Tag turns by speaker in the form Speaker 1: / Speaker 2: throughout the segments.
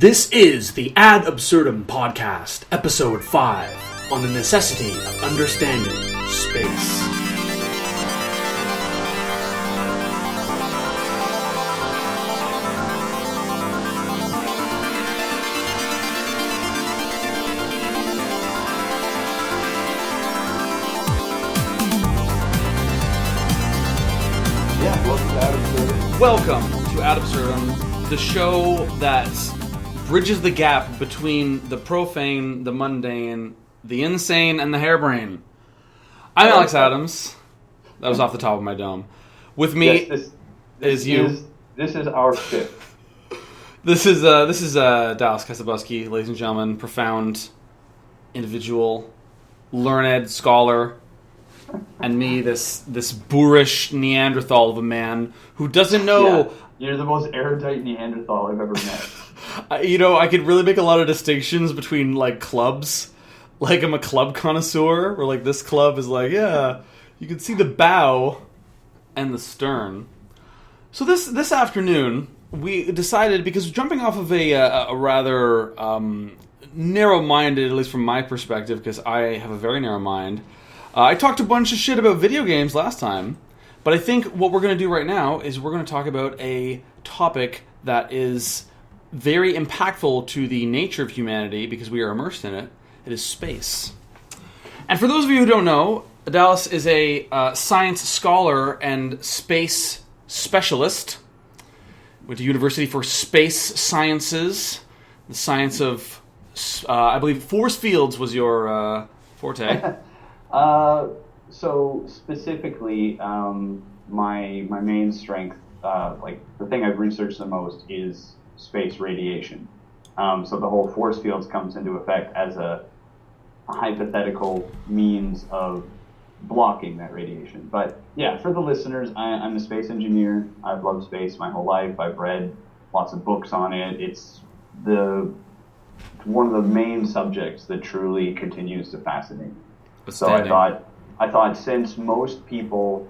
Speaker 1: This is the Ad Absurdum podcast, episode 5, on the necessity of understanding space. Welcome to Ad Absurdum, the show that bridges the gap between the profane, the mundane, the insane, and the harebrained. I'm Alex Adams. That was off the top of my dome. With me is you.
Speaker 2: This is our ship.
Speaker 1: This is Dallas Kasabuski, ladies and gentlemen, profound individual, learned scholar, and me, this boorish Neanderthal of a man who doesn't know.
Speaker 2: Yeah, you're the most erudite Neanderthal I've ever met.
Speaker 1: I could really make a lot of distinctions between, clubs. I'm a club connoisseur, where, this club is you can see the bow and the stern. So this afternoon, we decided, because jumping off of a rather narrow-minded, at least from my perspective, because I have a very narrow mind, I talked a bunch of shit about video games last time, but I think what we're going to do right now is we're going to talk about a topic that is very impactful to the nature of humanity because we are immersed in it. It is space. And for those of you who don't know, Dallas is a science scholar and space specialist. Went to University for Space Sciences, the science of, I believe, force fields was your forte.
Speaker 2: So specifically, my main strength, the thing I've researched the most is space radiation. So the whole force fields comes into effect as a hypothetical means of blocking that radiation. But yeah, for the listeners, I'm a space engineer. I've loved space my whole life. I've read lots of books on it. It's one of the main subjects that truly continues to fascinate me. So I thought since most people,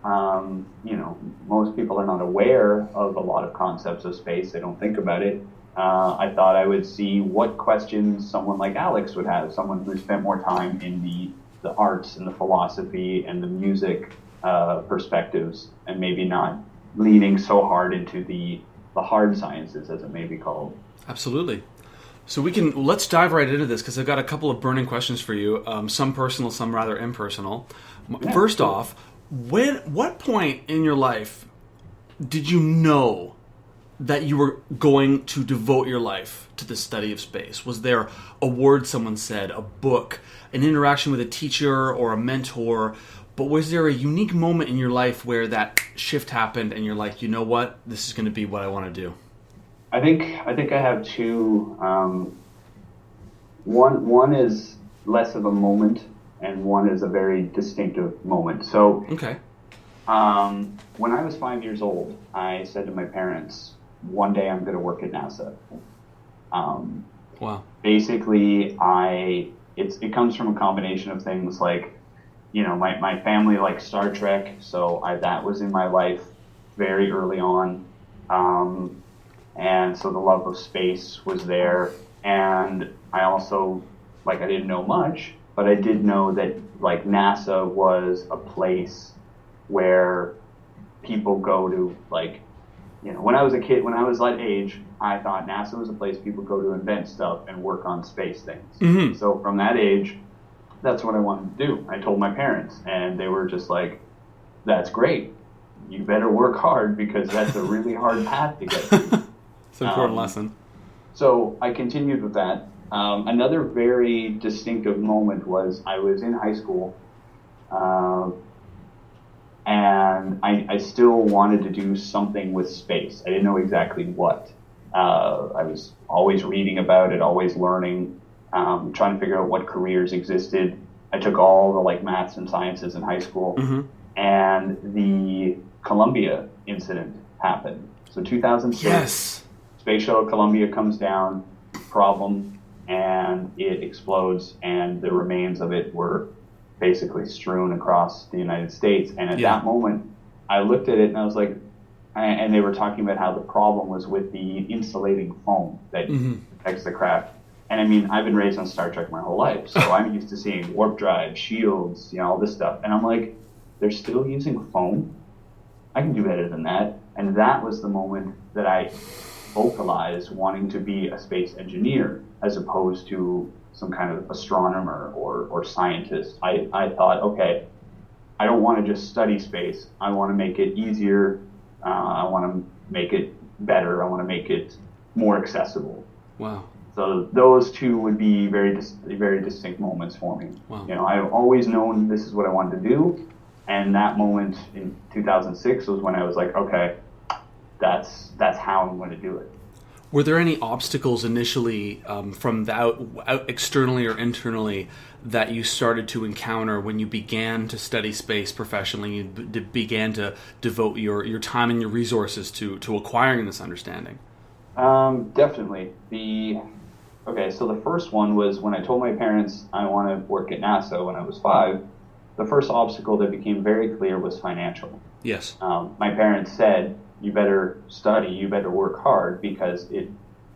Speaker 2: most people are not aware of a lot of concepts of space, they don't think about it. I thought I would see what questions someone like Alex would have, someone who spent more time in the arts and the philosophy and the music perspectives, and maybe not leaning so hard into the hard sciences, as it may be called.
Speaker 1: Absolutely. So let's dive right into this, because I've got a couple of burning questions for you, some personal, some rather impersonal. Yeah, First off, what point in your life did you know that you were going to devote your life to the study of space? Was there a word someone said, a book, an interaction with a teacher or a mentor? But was there a unique moment in your life where that shift happened and you're like, you know what, this is going to be what I want to do?
Speaker 2: I think I have two. One is less of a moment, and one is a very distinctive moment. So,
Speaker 1: okay.
Speaker 2: When I was 5 years old, I said to my parents, "One day I'm going to work at NASA."
Speaker 1: Wow.
Speaker 2: Basically, it comes from a combination of things like, my family likes Star Trek, so that was in my life very early on. And so the love of space was there. And I also, I didn't know much, but I did know that, NASA was a place where people go to, when I was a kid, when I was that age, I thought NASA was a place people go to invent stuff and work on space things.
Speaker 1: Mm-hmm.
Speaker 2: So from that age, that's what I wanted to do. I told my parents, and they were just like, that's great. You better work hard, because that's a really hard path to get to.
Speaker 1: It's an important lesson.
Speaker 2: So I continued with that. Another very distinctive moment was I was in high school, and I still wanted to do something with space. I didn't know exactly what. I was always reading about it, always learning, trying to figure out what careers existed. I took all the maths and sciences in high school,
Speaker 1: mm-hmm.
Speaker 2: and the Columbia incident happened. So 2006.
Speaker 1: Yes.
Speaker 2: Space Shuttle Columbia comes down, problem, and it explodes, and the remains of it were basically strewn across the United States. And at that moment, I looked at it and I was like, and they were talking about how the problem was with the insulating foam that protects the craft. And I mean, I've been raised on Star Trek my whole life, so I'm used to seeing warp drive, shields, all this stuff. And I'm like, they're still using foam? I can do better than that. And that was the moment that I vocalized wanting to be a space engineer as opposed to some kind of astronomer or scientist. I thought, okay, I don't want to just study space. I want to make it easier. I want to make it better. I want to make it more accessible.
Speaker 1: Wow.
Speaker 2: So those two would be very distinct moments for me.
Speaker 1: Wow.
Speaker 2: I've always known this is what I wanted to do, and that moment in 2006 was when I was like, okay, that's how I'm going to do it.
Speaker 1: Were there any obstacles initially from out externally or internally that you started to encounter when you began to study space professionally? You began to devote your time and your resources to acquiring this understanding?
Speaker 2: Definitely. So the first one was when I told my parents I want to work at NASA when I was 5. The first obstacle that became very clear was financial.
Speaker 1: Yes.
Speaker 2: My parents said, you better study, you better work hard, because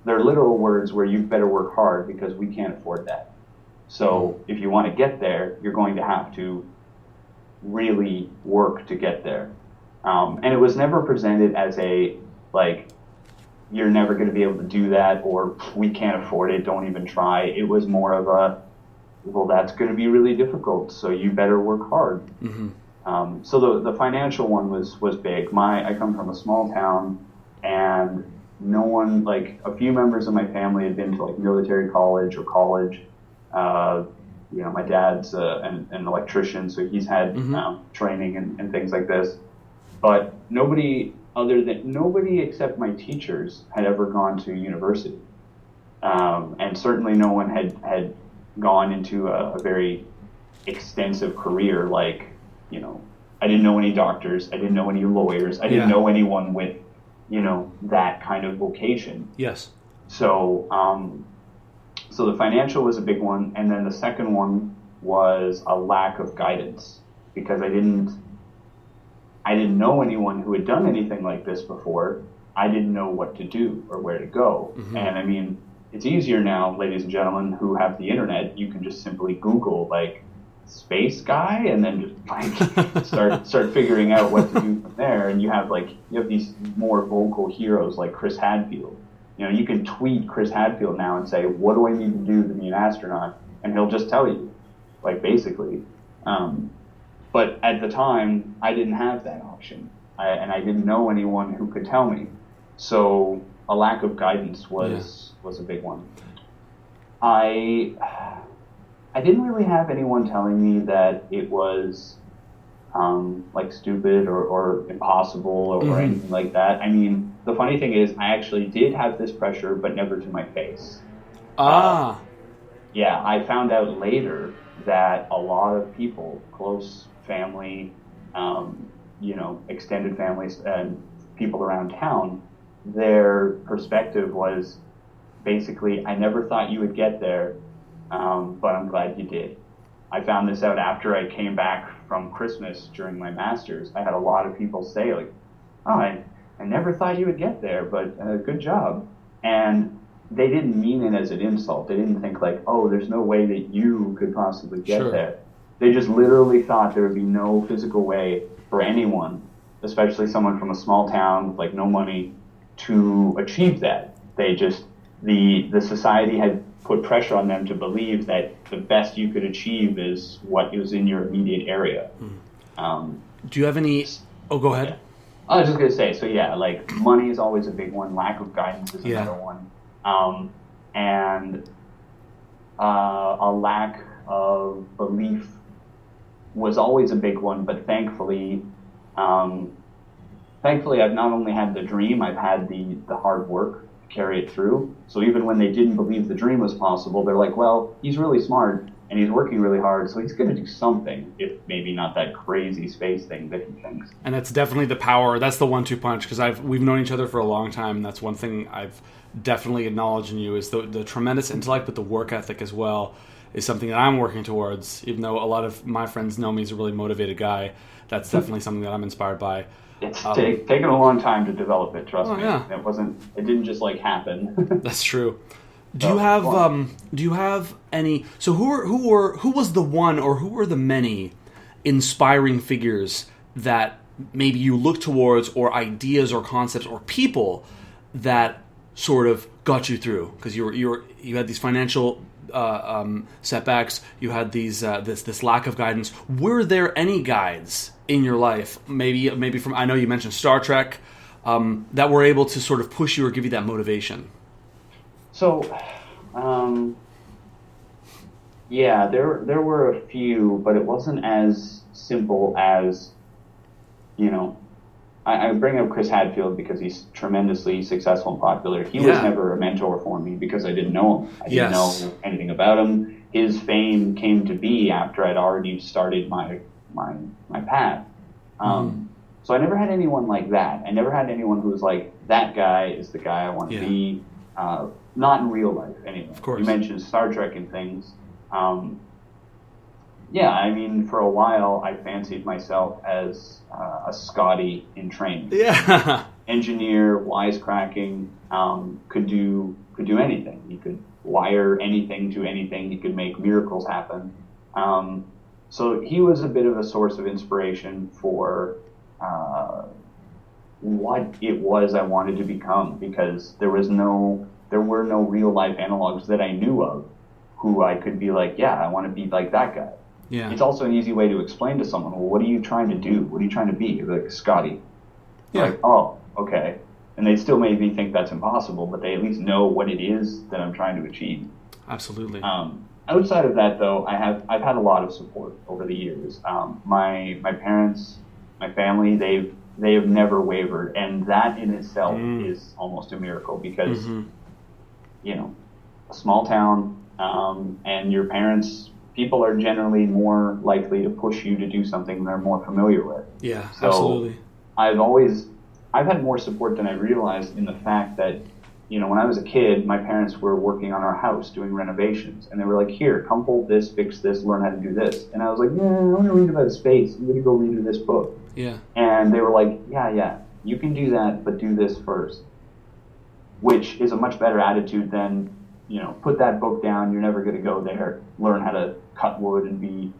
Speaker 2: they're literal words where you better work hard because we can't afford that. So if you want to get there, you're going to have to really work to get there. And it was never presented as you're never going to be able to do that, or we can't afford it, don't even try. It was more of well, that's going to be really difficult, so you better work hard. Mm-hmm. So the financial one was big. I come from a small town, and no one, a few members of my family had been to military college or college. My dad's an electrician, so he's had training and things like this. But nobody except my teachers had ever gone to university. And certainly no one had gone into a very extensive career. I didn't know any doctors. I didn't know any lawyers. I didn't know anyone with, that kind of vocation.
Speaker 1: Yes.
Speaker 2: So, so the financial was a big one. And then the second one was a lack of guidance, because I didn't know anyone who had done anything like this before. I didn't know what to do or where to go. Mm-hmm. And I mean, it's easier now, ladies and gentlemen, who have the internet. You can just simply Google space guy, and then just start figuring out what to do from there. And you have these more vocal heroes like Chris Hadfield. You can tweet Chris Hadfield now and say, what do I need to do to be an astronaut? And he'll just tell you, basically. But at the time, I didn't have that option, and I didn't know anyone who could tell me. So a lack of guidance was a big one. I didn't really have anyone telling me that it was stupid or impossible or anything like that. I mean, the funny thing is, I actually did have this pressure, but never to my face. I found out later that a lot of people, close family, extended families, and people around town, their perspective was basically, I never thought you would get there, but I'm glad you did. I found this out after I came back from Christmas during my master's. I had a lot of people say, I never thought you would get there, but good job. And they didn't mean it as an insult. They didn't think there's no way that you could possibly get there. They just literally thought there would be no physical way for anyone, especially someone from a small town with no money, to achieve that. They just, the society had put pressure on them to believe that the best you could achieve is what is in your immediate area.
Speaker 1: Do you have any... Oh, go ahead.
Speaker 2: I was just going to say, money is always a big one. Lack of guidance is another one. And a lack of belief was always a big one, but thankfully I've not only had the dream, I've had the hard work to carry it through. So even when they didn't believe the dream was possible, they're like, well, he's really smart. and he's working really hard, so he's going to do something, if maybe not that crazy space thing that he thinks.
Speaker 1: And that's definitely the power. That's the 1-2 punch, because we've known each other for a long time. And that's one thing I've definitely acknowledged in you is the tremendous intellect, but the work ethic as well is something that I'm working towards. Even though a lot of my friends know me as a really motivated guy, that's definitely something that I'm inspired by.
Speaker 2: It's taken a long time to develop it. Trust me.
Speaker 1: Yeah.
Speaker 2: It didn't just like happen.
Speaker 1: That's true. Do you have any? So who was the one, or who were the many inspiring figures that maybe you look towards, or ideas or concepts or people that sort of got you through? Because you had these financial setbacks, you had these this lack of guidance. Were there any guides in your life, maybe from, I know you mentioned Star Trek, that were able to sort of push you or give you that motivation?
Speaker 2: So, yeah, there were a few, but it wasn't as simple as, I bring up Chris Hadfield because he's tremendously successful and popular. He was never a mentor for me because I didn't know him. I didn't know anything about him. His fame came to be after I'd already started my path. So I never had anyone like that. I never had anyone who was like, that guy is the guy I want to be. Not in real life, anyway.
Speaker 1: Of course.
Speaker 2: You mentioned Star Trek and things. I mean, for a while, I fancied myself as a Scotty in training.
Speaker 1: Yeah.
Speaker 2: Engineer, wisecracking, could do anything. He could wire anything to anything. He could make miracles happen. So he was a bit of a source of inspiration for what it was I wanted to become, because there were no real life analogs that I knew of who I could be like, I want to be like that guy.
Speaker 1: Yeah.
Speaker 2: It's also an easy way to explain to someone, well, what are you trying to do? What are you trying to be? You're like, Scotty.
Speaker 1: Yeah.
Speaker 2: Like, oh, okay. And they still make me think that's impossible, but they at least know what it is that I'm trying to achieve.
Speaker 1: Absolutely.
Speaker 2: Outside of that, though, I've had a lot of support over the years. My parents, my family, they have never wavered, and that in itself is almost a miracle, because a small town, and your parents, people are generally more likely to push you to do something they're more familiar with.
Speaker 1: Yeah,
Speaker 2: so
Speaker 1: absolutely.
Speaker 2: I've had more support than I realized, in the fact that, when I was a kid, my parents were working on our house doing renovations, and they were like, here, come hold this, fix this, learn how to do this. And I was like, I want to read about space. I'm going to go read this book.
Speaker 1: Yeah.
Speaker 2: And they were like, yeah, you can do that, but do this first. Which is a much better attitude than, put that book down, you're never going to go there, learn how to cut wood and be,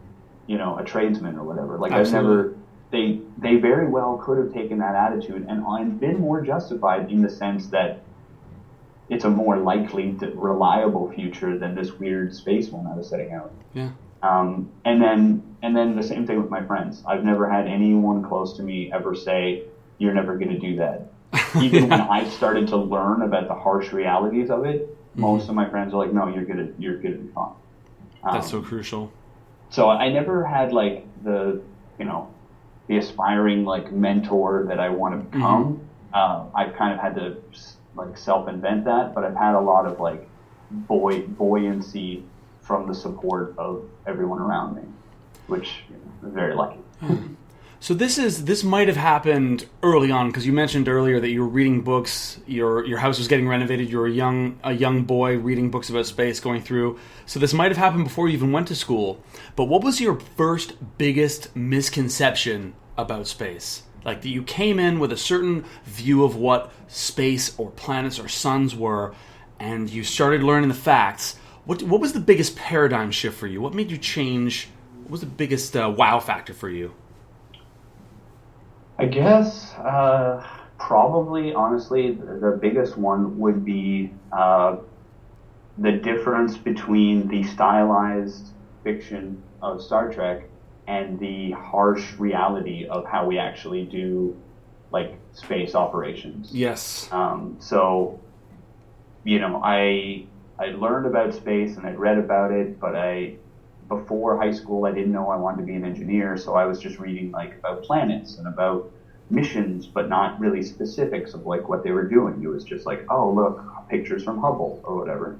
Speaker 2: a tradesman or whatever. Like,
Speaker 1: Absolutely.
Speaker 2: they very well could have taken that attitude and been more justified, in the sense that it's a more likely, reliable future than this weird space one I was setting out.
Speaker 1: Yeah.
Speaker 2: And then the same thing with my friends. I've never had anyone close to me ever say, you're never going to do that. Even when I started to learn about the harsh realities of it, most of my friends are like, no, you're gonna be fine.
Speaker 1: That's so crucial.
Speaker 2: So I never had like the aspiring like mentor that I want to become. I've kind of had to like self-invent that, but I've had a lot of like buoyancy from the support of everyone around me, which I'm very lucky.
Speaker 1: So this might have happened early on, because you mentioned earlier that you were reading books. Your house was getting renovated. You were a young boy reading books about space, going through. So this might have happened before you even went to school. But what was your first biggest misconception about space? Like, that you came in with a certain view of what space or planets or suns were, and you started learning the facts. What was the biggest paradigm shift for you? What made you change? What was the biggest wow factor for you?
Speaker 2: I guess probably, honestly, the biggest one would be the difference between the stylized fiction of Star Trek and the harsh reality of how we actually do, like, space operations.
Speaker 1: Yes.
Speaker 2: So, I learned about space and I'd read about it, but before high school, I didn't know I wanted to be an engineer, so I was just reading like about planets and about missions, but not really specifics of like what they were doing. It was just like, oh, look, pictures from Hubble or whatever.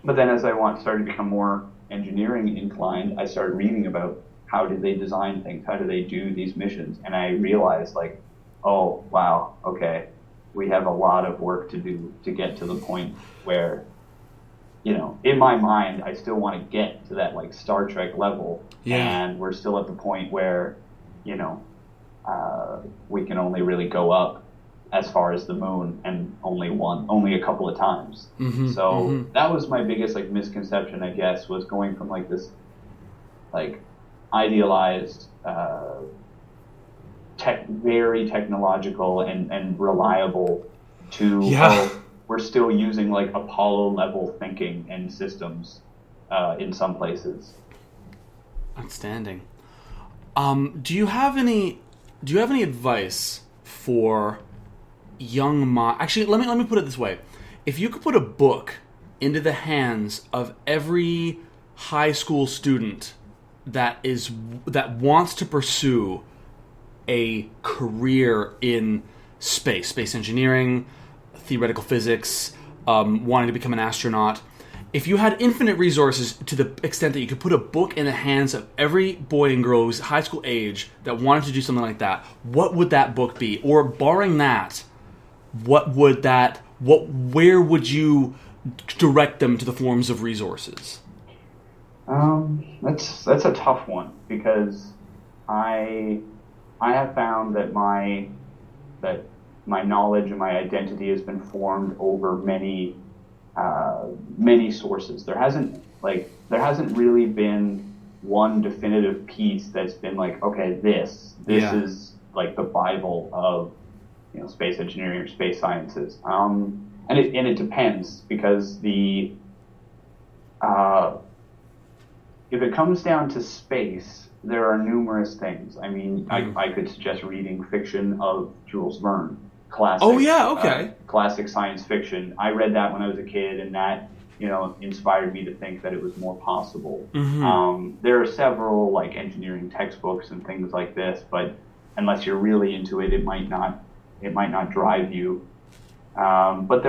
Speaker 2: But then as I started to become more engineering inclined, I started reading about how did they design things, how do they do these missions, and I realized like, oh wow, okay, we have a lot of work to do to get to the point where, in my mind, I still want to get to that like Star Trek level, and we're still at the point where, we can only really go up as far as the moon, and only a couple of times. So that was my biggest like misconception, I guess, was going from like this like idealized, very technological and reliable to we're still using like Apollo level thinking and systems in some places.
Speaker 1: Outstanding. Do you have any advice for young minds? Actually, let me put it this way: if you could put a book into the hands of every high school student that wants to pursue a career in space engineering, theoretical physics, wanting to become an astronaut, if you had infinite resources to the extent that you could put a book in the hands of every boy and girl who's high school age that wanted to do something like that, what would that book be? Or barring that, where would you direct them to the forms of resources?
Speaker 2: That's a tough one, because I have found that my knowledge and my identity has been formed over many sources. There hasn't really been one definitive piece that's been like, okay, this is like the Bible of space engineering or space sciences. And it depends, because if it comes down to space, there are numerous things. I mean, I could suggest reading fiction of Jules Verne. Classic, classic science fiction. I read that when I was a kid, and that inspired me to think that it was more possible. There are several like engineering textbooks and things like this, but unless you're really into it, it might not drive you. But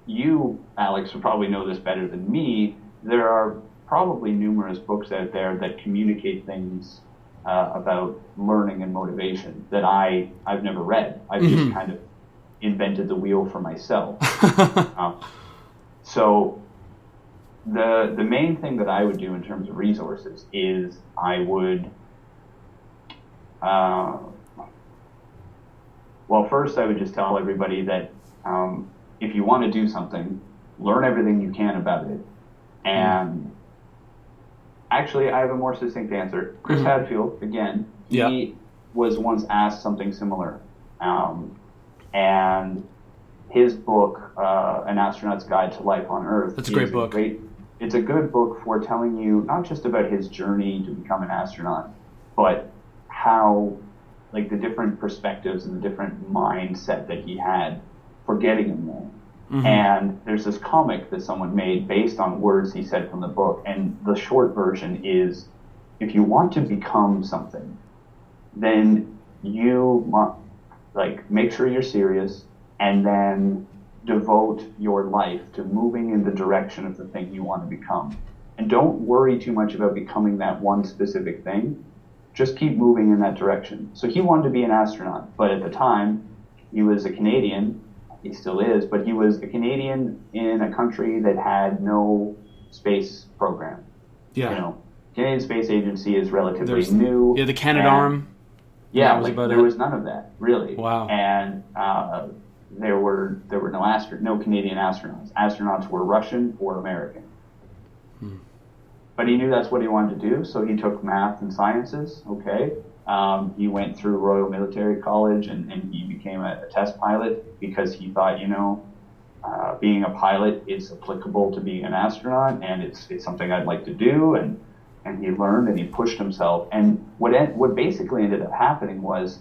Speaker 2: you, Alex, would probably know this better than me. There are probably numerous books out there that communicate things about learning and motivation that I've never read. I've just kind of invented the wheel for myself. So the main thing that I would do in terms of resources is I would, first I would just tell everybody that if you want to do something, learn everything you can about it. And actually, I have a more succinct answer. Chris Hadfield, again, he was once asked something similar. And his book, An Astronaut's Guide to Life on Earth,
Speaker 1: that's a great book.
Speaker 2: It's a good book for telling you not just about his journey to become an astronaut, but how, like, the different perspectives and the different mindset that he had for getting him there. And there's this comic that someone made based on words he said from the book, and the short version is, if you want to become something, then you make sure you're serious, and then devote your life to moving in the direction of the thing you want to become. And don't worry too much about becoming that one specific thing. Just keep moving in that direction. So he wanted to be an astronaut, but at the time, he was a Canadian. He still is, but he was a Canadian in a country that had no space program. Canadian Space Agency is relatively new.
Speaker 1: Yeah, the Canadarm.
Speaker 2: Yeah, there was none of that, really.
Speaker 1: Wow.
Speaker 2: And there were no Canadian astronauts. Astronauts were Russian or American. But he knew that's what he wanted to do, so he took math and sciences. Okay. He went through Royal Military College and he became a test pilot, because he thought, being a pilot is applicable to being an astronaut, and it's something I'd like to do. And he learned and he pushed himself. And what basically ended up happening was,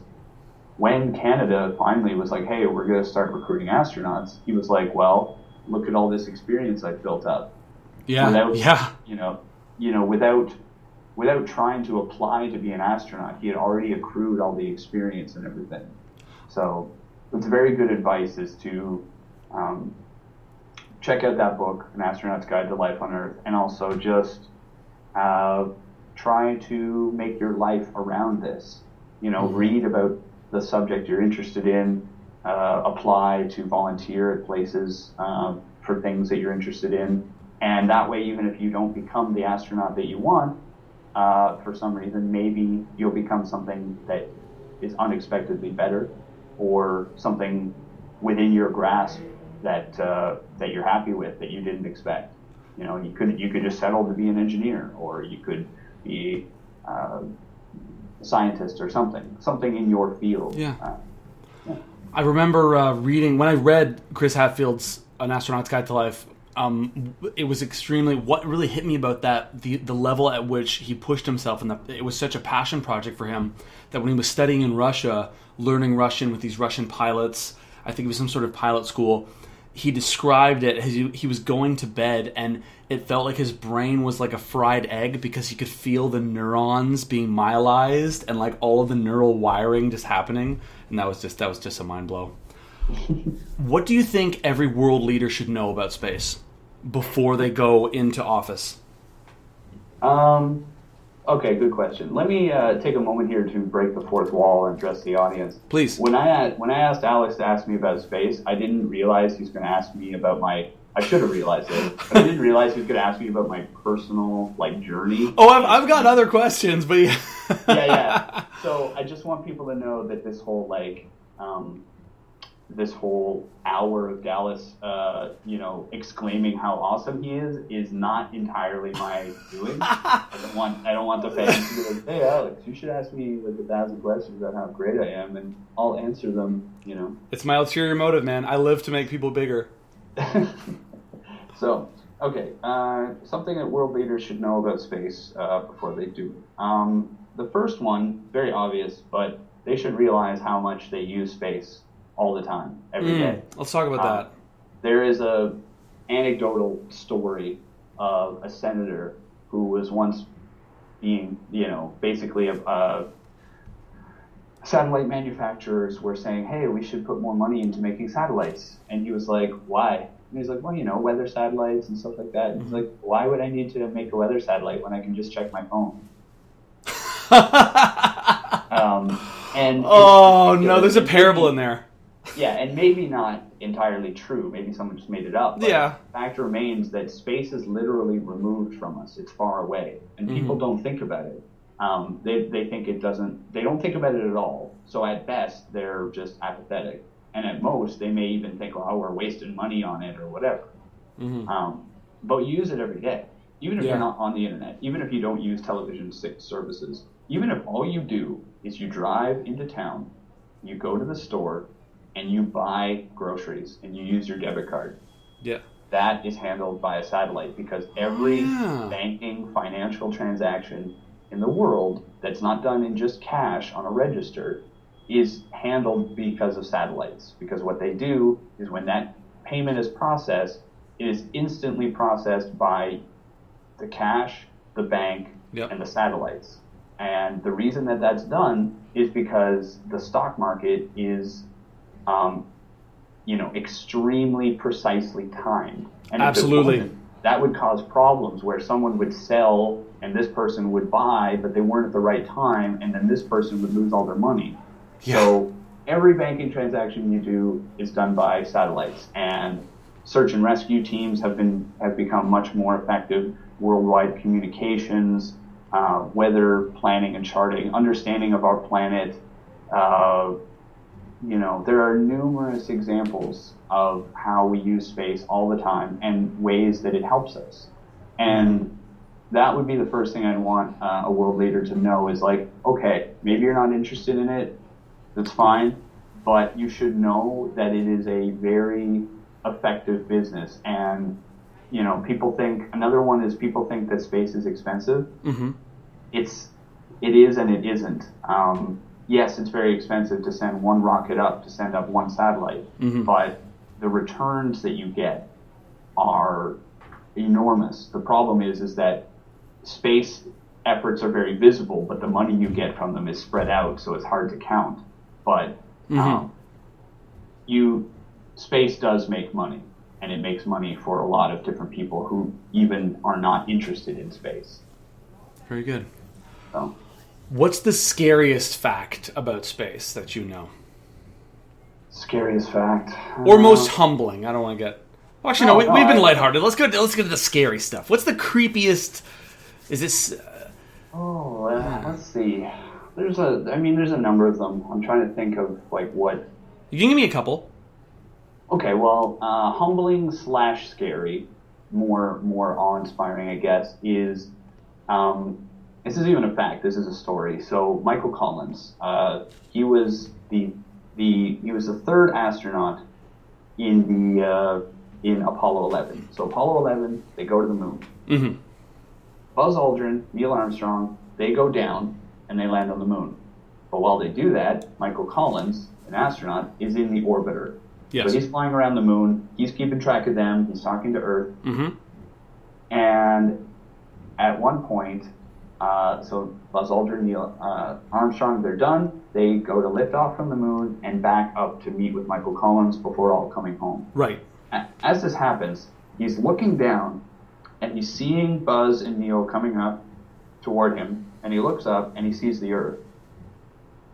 Speaker 2: when Canada finally was like, hey, we're going to start recruiting astronauts, he was like, well, look at all this experience I've built up. Without trying to apply to be an astronaut, he had already accrued all the experience and everything. So it's very good advice is to check out that book, An Astronaut's Guide to Life on Earth, and also just try to make your life around this. Read about the subject you're interested in, apply to volunteer at places for things that you're interested in. And that way, even if you don't become the astronaut that you want, for some reason, maybe you'll become something that is unexpectedly better, or something within your grasp that you're happy with, that you didn't expect. You could just settle to be an engineer, or you could be a scientist or something in your field.
Speaker 1: Yeah.
Speaker 2: Yeah.
Speaker 1: I remember reading, when I read Chris Hadfield's An Astronaut's Guide to Life, it was extremely, what really hit me about that, the level at which he pushed himself, and it was such a passion project for him that when he was studying in Russia, learning Russian with these Russian pilots, I think it was some sort of pilot school, he described it as he was going to bed, and it felt like his brain was like a fried egg, because he could feel the neurons being myelized and like all of the neural wiring just happening, and that was just a mind blow. What do you think every world leader should know about space before they go into office?
Speaker 2: Okay, good question. Let me take a moment here to break the fourth wall and address the audience.
Speaker 1: Please.
Speaker 2: When I asked Alex to ask me about space, I didn't realize he was going to ask me about I should have realized it, but I didn't realize he was going to ask me about my personal journey.
Speaker 1: Oh, I've got other questions, but yeah.
Speaker 2: Yeah. So I just want people to know that this whole hour of Dallas, exclaiming how awesome he is not entirely my doing. I don't want the fans to be like, hey, Alex, you should ask me 1,000 questions about how great I am, and I'll answer them.
Speaker 1: It's my ulterior motive, man. I live to make people bigger.
Speaker 2: So, okay, something that world leaders should know about space before they do it. The first one, very obvious, but they should realize how much they use space all the time, every day.
Speaker 1: Let's talk about that.
Speaker 2: There is a anecdotal story of a senator who was once being, basically satellite manufacturers were saying, hey, we should put more money into making satellites. And he was like, why? And he's like, well, weather satellites and stuff like that. And he's like, why would I need to make a weather satellite when I can just check my phone?
Speaker 1: There's a parable in there.
Speaker 2: Yeah, and maybe not entirely true. Maybe someone just made it up. But
Speaker 1: yeah.
Speaker 2: The fact remains that space is literally removed from us. It's far away. And people don't think about it. They think it doesn't, they don't think about it at all. So at best, they're just apathetic. And at most, they may even think, oh, we're wasting money on it or whatever. But you use it every day. Even if you're not on the internet, even if you don't use television services, even if all you do is you drive into town, you go to the store, and you buy groceries, and you use your debit card.
Speaker 1: Yeah.
Speaker 2: That is handled by a satellite, because every banking financial transaction in the world that's not done in just cash on a register is handled because of satellites. Because what they do is when that payment is processed, it is instantly processed by the cash, the bank, and the satellites. And the reason that that's done is because the stock market is extremely precisely timed. And
Speaker 1: absolutely.
Speaker 2: That would cause problems where someone would sell and this person would buy, but they weren't at the right time, and then this person would lose all their money. Yeah. So every banking transaction you do is done by satellites, and search and rescue teams have become much more effective. Worldwide communications, weather planning and charting, understanding of our planet. There are numerous examples of how we use space all the time and ways that it helps us. And that would be the first thing I'd want a world leader to know is okay, maybe you're not interested in it, that's fine, but you should know that it is a very effective business. And, people think that space is expensive. It is and it isn't. Yes, it's very expensive to send one rocket up, to send up one satellite, but the returns that you get are enormous. The problem is that space efforts are very visible, but the money you get from them is spread out, so it's hard to count. But space does make money, and it makes money for a lot of different people who even are not interested in space.
Speaker 1: Very good.
Speaker 2: So,
Speaker 1: What's the scariest fact about space that you know?
Speaker 2: scariest fact.
Speaker 1: Or most humbling? I don't want to get... Well, actually,
Speaker 2: No,
Speaker 1: we've been
Speaker 2: I-
Speaker 1: lighthearted. Let's get to the scary stuff. What's the creepiest... Is this...
Speaker 2: Let's see. There's a number of them. I'm trying to think of like what.
Speaker 1: You can give me a couple.
Speaker 2: Okay, well, humbling / scary, more awe-inspiring, I guess, is this isn't even a fact. This is a story. So Michael Collins, he was the third astronaut in Apollo 11. So Apollo 11, they go to the moon.
Speaker 1: Mm-hmm.
Speaker 2: Buzz Aldrin, Neil Armstrong, they go down and they land on the moon. But while they do that, Michael Collins, an astronaut, is in the orbiter.
Speaker 1: Yes.
Speaker 2: So he's flying around the moon. He's keeping track of them. He's talking to Earth.
Speaker 1: Mm-hmm.
Speaker 2: And at one point, so Buzz Aldrin, Neil Armstrong, they're done. They go to lift off from the moon and back up to meet with Michael Collins before all coming home.
Speaker 1: Right.
Speaker 2: As this happens, he's looking down and he's seeing Buzz and Neil coming up toward him, and he looks up and he sees the Earth.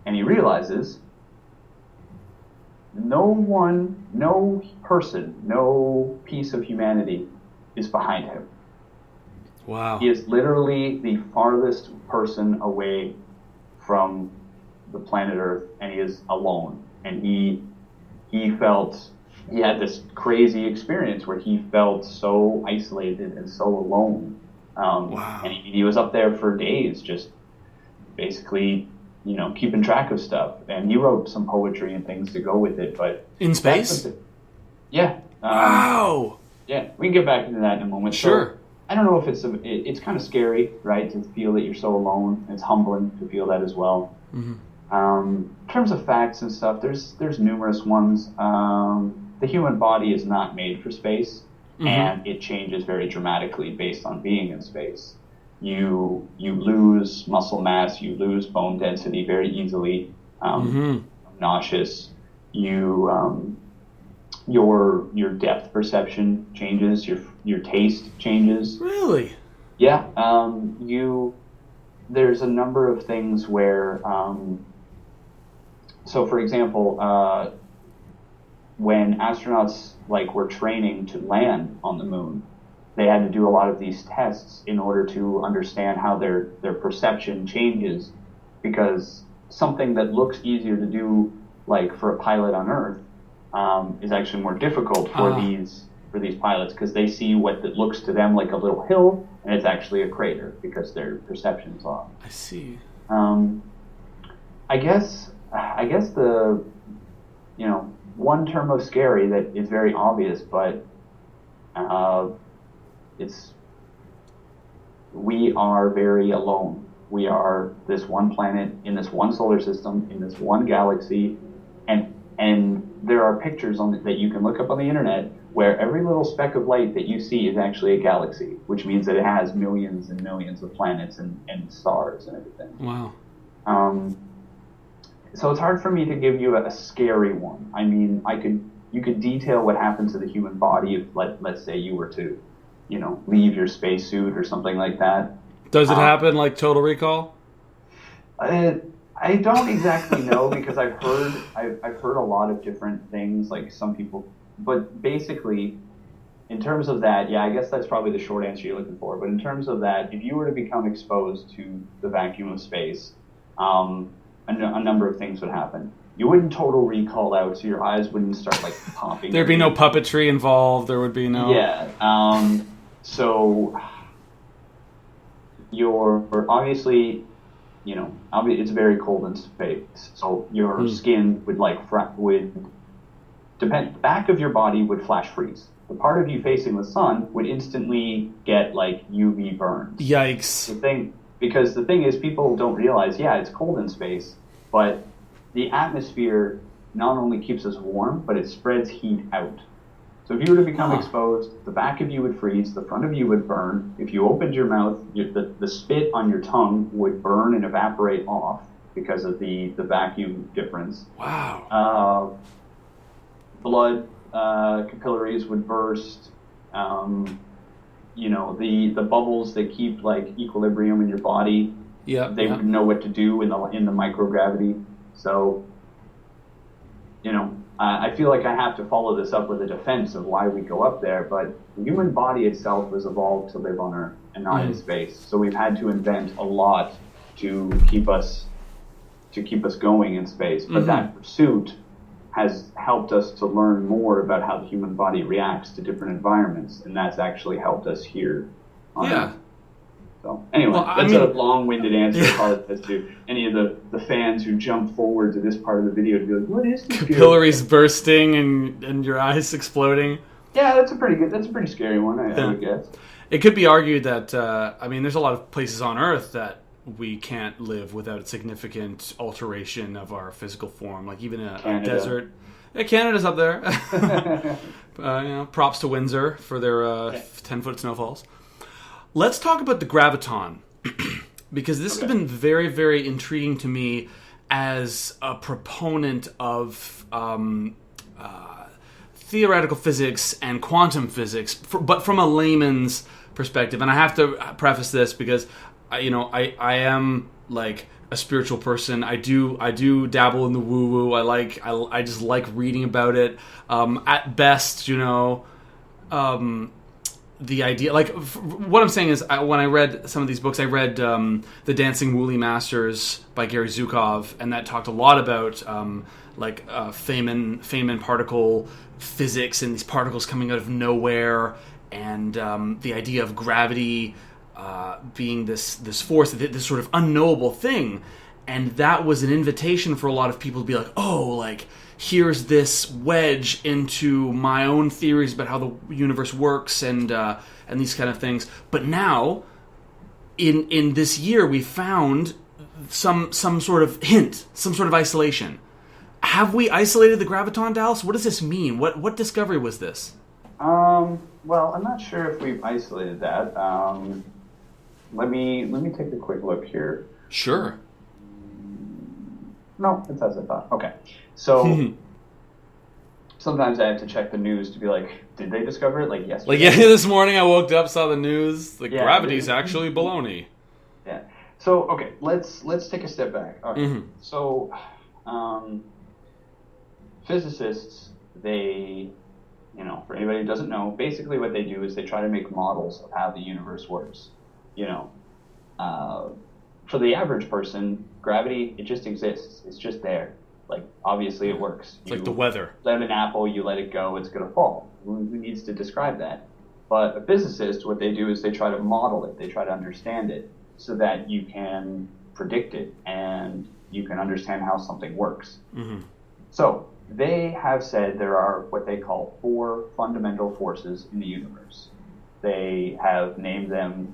Speaker 2: And he realizes no person, no piece of humanity is behind him.
Speaker 1: Wow.
Speaker 2: He is literally the farthest person away from the planet Earth, and he is alone. And he had this crazy experience where he felt so isolated and so alone.
Speaker 1: Wow.
Speaker 2: And he was up there for days, just basically, keeping track of stuff. And he wrote some poetry and things to go with it. But
Speaker 1: in space?
Speaker 2: Yeah.
Speaker 1: Wow.
Speaker 2: Yeah, we can get back into that in a moment.
Speaker 1: Sure.
Speaker 2: So, I don't know if it's kind of scary, right, to feel that you're so alone. It's humbling to feel that as well.
Speaker 1: Mm-hmm.
Speaker 2: In terms of facts and stuff, there's numerous ones. The human body is not made for space,
Speaker 1: Mm-hmm.
Speaker 2: and it changes very dramatically based on being in space. You lose muscle mass, you lose bone density very easily. Nauseous. Your depth perception changes. Your taste changes.
Speaker 1: Really?
Speaker 2: Yeah. There's a number of things where. So, for example, when astronauts were training to land on the moon, they had to do a lot of these tests in order to understand how their perception changes, because something that looks easier to do, like for a pilot on Earth, is actually more difficult for these pilots, because they see what it looks to them like a little hill, and it's actually a crater because their perception is off.
Speaker 1: I see.
Speaker 2: I guess the one term of scary that is very obvious, but we are very alone. We are this one planet in this one solar system in this one galaxy, and there are pictures that you can look up on the internet where every little speck of light that you see is actually a galaxy, which means that it has millions and millions of planets and stars and everything.
Speaker 1: Wow.
Speaker 2: So it's hard for me to give you a scary one. I mean, you could detail what happens to the human body if, let's say, you were to, leave your spacesuit or something like that.
Speaker 1: Does it happen like Total Recall?
Speaker 2: I don't exactly know, because I've heard a lot of different things, like some people, but basically, in terms of that, yeah, I guess that's probably the short answer you're looking for. But in terms of that, if you were to become exposed to the vacuum of space, a number of things would happen. You wouldn't total recall out, so your eyes wouldn't start popping.
Speaker 1: There'd be no puppetry involved. There would be no.
Speaker 2: Yeah. So you're obviously, it's very cold in space. So your skin would depend. Back of your body would flash freeze. The part of you facing the sun would instantly get UV burns.
Speaker 1: Yikes.
Speaker 2: Because the thing is, people don't realize, it's cold in space, but the atmosphere not only keeps us warm, but it spreads heat out. So if you were to become exposed, the back of you would freeze, the front of you would burn. If you opened your mouth, the spit on your tongue would burn and evaporate off because of the vacuum difference.
Speaker 1: Wow.
Speaker 2: Blood capillaries would burst. the bubbles that keep like equilibrium in your body.
Speaker 1: Yeah,
Speaker 2: They would know what to do in the microgravity. So, I feel like I have to follow this up with a defense of why we go up there, but the human body itself was evolved to live on Earth and not in space. So we've had to invent a lot to keep us going in space. But that pursuit has helped us to learn more about how the human body reacts to different environments, and that's actually helped us here on Earth. So anyway, that's a long-winded answer. I apologize to any of the fans who jump forward to this part of the video to be like, "What is this?"
Speaker 1: Capillaries bursting and your eyes exploding.
Speaker 2: Yeah, that's a pretty scary one, I would guess.
Speaker 1: It could be argued that there's a lot of places on Earth that we can't live without a significant alteration of our physical form, like even a desert. Yeah, Canada's up there. Props to Windsor for their 10-foot snowfalls. Let's talk about the Graviton, because this has been very, very intriguing to me as a proponent of theoretical physics and quantum physics, but from a layman's perspective. And I have to preface this because, I am like a spiritual person. I do dabble in the woo-woo. I just like reading about it. At best, the idea, like, what I'm saying is, when I read some of these books, I read The Dancing Woolly Masters by Gary Zukov, and that talked a lot about Feynman particle physics and these particles coming out of nowhere, and the idea of gravity being this force, this sort of unknowable thing. And that was an invitation for a lot of people to be like, oh, like, here's this wedge into my own theories about how the universe works and these kind of things. But now, in this year, we found some sort of hint, some sort of isolation. Have we isolated the Graviton, Dallas? What does this mean? What discovery was this?
Speaker 2: Well, I'm not sure if we've isolated that. Let me take a quick look here.
Speaker 1: Sure.
Speaker 2: No, it's as I thought. Okay. So sometimes I have to check the news to be like, did they discover it? Like yesterday?
Speaker 1: This morning I woke up, saw the news. Gravity's actually baloney.
Speaker 2: Yeah. So okay, let's take a step back. Okay. So physicists, they, for anybody who doesn't know, basically what they do is they try to make models of how the universe works. For the average person, gravity, it just exists. It's just there. Like, obviously it works.
Speaker 1: It's like the weather.
Speaker 2: You let an apple, you let it go, it's going to fall. Who needs to describe that? But a physicist, what they do is they try to model it. They try to understand it so that you can predict it and you can understand how something works. So they have said there are what they call 4 fundamental forces in the universe. They have named them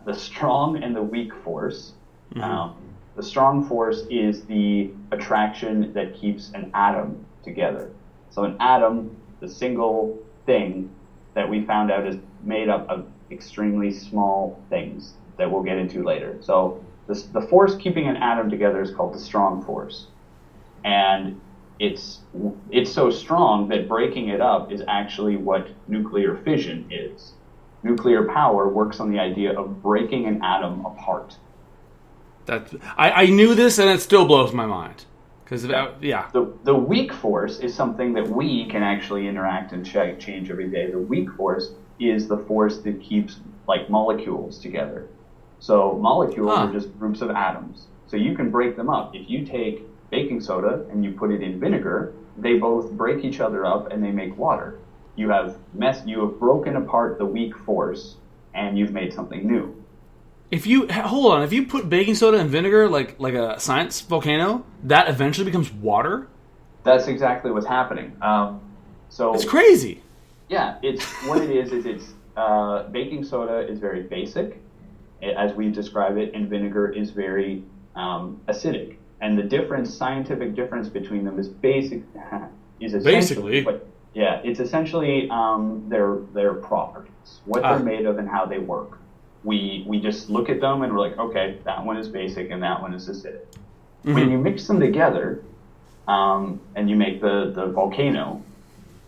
Speaker 2: the strong and the weak force. The strong force is the attraction that keeps an atom together. So an atom, the single thing that we found out is made up of extremely small things that we'll get into later. So the force keeping an atom together is called the strong force. And it's so strong that breaking it up is actually what nuclear fission is. Nuclear power works on the idea of breaking an atom apart.
Speaker 1: I knew this, and it still blows my mind.
Speaker 2: The weak force is something that we can actually interact and change every day. The weak force is the force that keeps like molecules together. So molecules are just groups of atoms. So you can break them up. If you take baking soda and you put it in vinegar, they both break each other up and they make water. You have broken apart the weak force and you've made something new.
Speaker 1: If you put baking soda in vinegar like a science volcano, that eventually becomes water?
Speaker 2: That's exactly what's happening. So
Speaker 1: it's crazy.
Speaker 2: Yeah, it's what it is it's baking soda is very basic, as we describe it, and vinegar is very acidic. And the scientific difference between them is essentially their properties, what they're made of and how they work. We just look at them and we're like, okay, that one is basic and that one is acidic. When you mix them together and you make the volcano,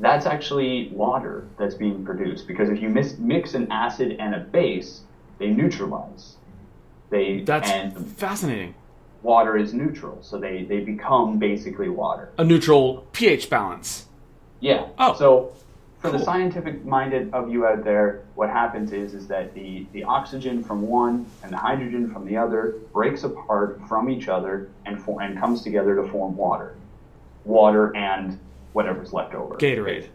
Speaker 2: That's actually water that's being produced, because if you mix an acid and a base, they neutralize.
Speaker 1: That's
Speaker 2: and
Speaker 1: fascinating.
Speaker 2: Water is neutral, so they become basically water.
Speaker 1: A neutral pH balance.
Speaker 2: Yeah.
Speaker 1: Oh.
Speaker 2: So for
Speaker 1: cool.
Speaker 2: the scientific-minded of you out there, what happens is that the oxygen from one and the hydrogen from the other breaks apart from each other and comes together to form water. Water and whatever's left over.
Speaker 1: Gatorade.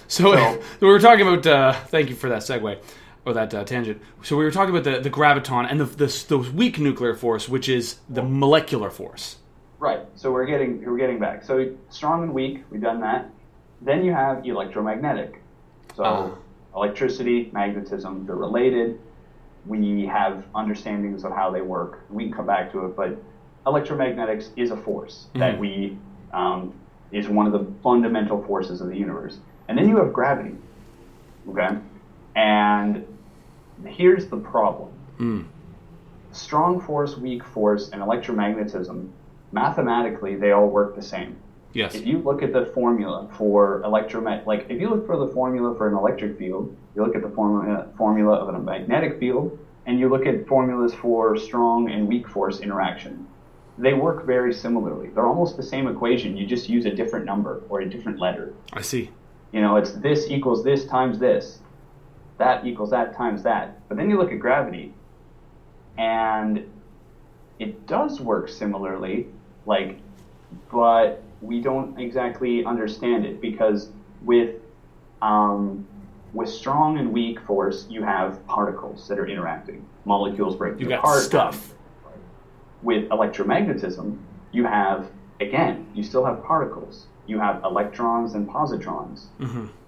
Speaker 1: So we were talking about, thank you for that segue, or that tangent. So we were talking about the graviton and the weak nuclear force, which is the molecular force.
Speaker 2: Right. So we're getting back. So strong and weak, we've done that. Then you have electromagnetic. So electricity, magnetism, they're related. We have understandings of how they work. We can come back to it, but electromagnetics is a force that is one of the fundamental forces of the universe. And then you have gravity. Okay? And here's the problem. Strong force, weak force, and electromagnetism, mathematically, they all work the same.
Speaker 1: Yes.
Speaker 2: If you look at the formula for if you look for the formula for an electric field, you look at the formula of a magnetic field, and you look at formulas for strong and weak force interaction, they work very similarly. They're almost the same equation. You just use a different number or a different letter.
Speaker 1: I see.
Speaker 2: It's this equals this times this. That equals that times that. But then you look at gravity, and it does work similarly, but we don't exactly understand it, because with strong and weak force, you have particles that are interacting. Molecules break apart.
Speaker 1: You got stuff.
Speaker 2: With electromagnetism, you have, again, you still have particles. You have electrons and positrons.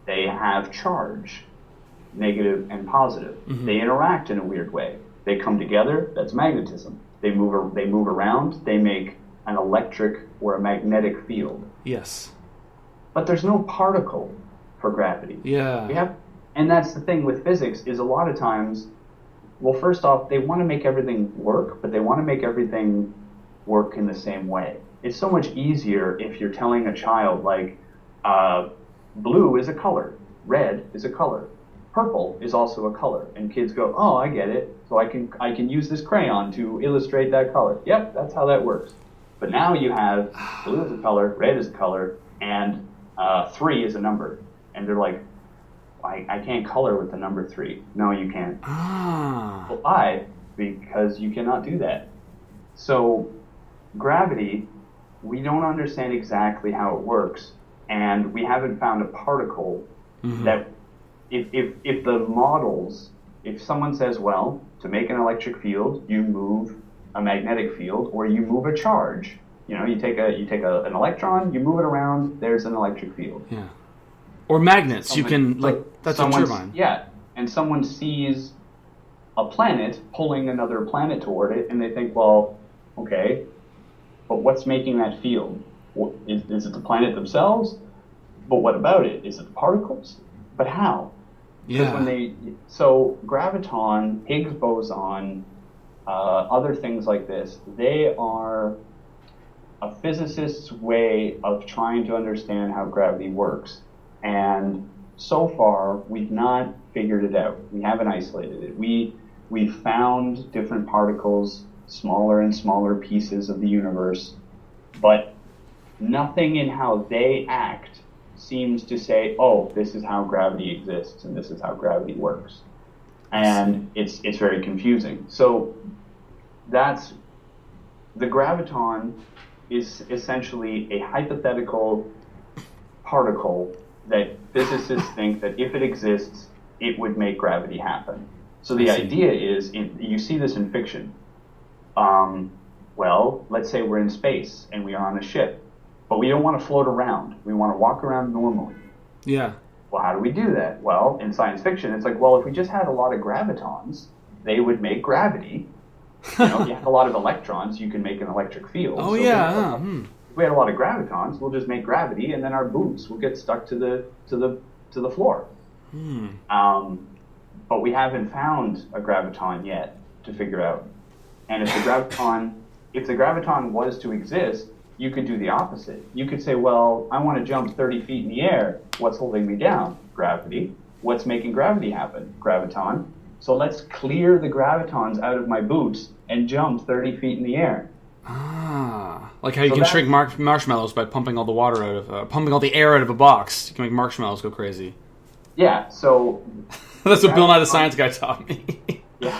Speaker 2: They have charge, negative and positive. They interact in a weird way. They come together, that's magnetism. They move around, they make an electric or a magnetic field.
Speaker 1: Yes.
Speaker 2: But there's no particle for gravity.
Speaker 1: Yeah.
Speaker 2: And that's the thing with physics, is a lot of times, well, first off, they want to make everything work, but they want to make everything work in the same way. It's so much easier if you're telling a child, blue is a color, red is a color, purple is also a color, and kids go, oh, I get it, so I can use this crayon to illustrate that color. Yep, that's how that works. But now you have blue is a color, red is a color, and 3 is a number. And they're like, I can't color with the number 3. No, you can't. Well, why? Because you cannot do that. So gravity, we don't understand exactly how it works, and we haven't found a particle that, if the models, if someone says, well, to make an electric field, you move a magnetic field, or you move a charge. You take an electron, you move it around, there's an electric field.
Speaker 1: Yeah. Or magnets. You can, that's a turbine.
Speaker 2: Yeah. And someone sees a planet pulling another planet toward it, and they think, well, okay, but what's making that field? Is it the planet themselves? But what about it? Is it the particles? But how?
Speaker 1: Yeah.
Speaker 2: So graviton, Higgs boson, other things like this, they are a physicist's way of trying to understand how gravity works. And so far, we've not figured it out. We haven't isolated it. We've found different particles, smaller and smaller pieces of the universe, but nothing in how they act seems to say, oh, this is how gravity exists and this is how gravity works. And it's very confusing. So that's the graviton is essentially a hypothetical particle that physicists think that if it exists, it would make gravity happen. So the idea is, you see this in fiction. Well, let's say we're in space and we are on a ship, but we don't want to float around. We want to walk around normally.
Speaker 1: Yeah.
Speaker 2: Well, how do we do that? Well, in science fiction, it's like, well, if we just had a lot of gravitons, they would make gravity. If you have a lot of electrons, you can make an electric field.
Speaker 1: Oh,
Speaker 2: so
Speaker 1: yeah.
Speaker 2: If we had a lot of gravitons, we'll just make gravity, and then our boots will get stuck to the floor. But we haven't found a graviton yet to figure out. And if the graviton was to exist, you could do the opposite. You could say, well, I want to jump 30 feet in the air. What's holding me down? Gravity. What's making gravity happen? Graviton. So let's clear the gravitons out of my boots and jump 30 feet in the air.
Speaker 1: Like how you can shrink marshmallows by pumping all the water out of, pumping all the air out of a box. You can make marshmallows go crazy.
Speaker 2: Yeah, so...
Speaker 1: That's what Bill Nye the Science Guy taught me.
Speaker 2: Yeah.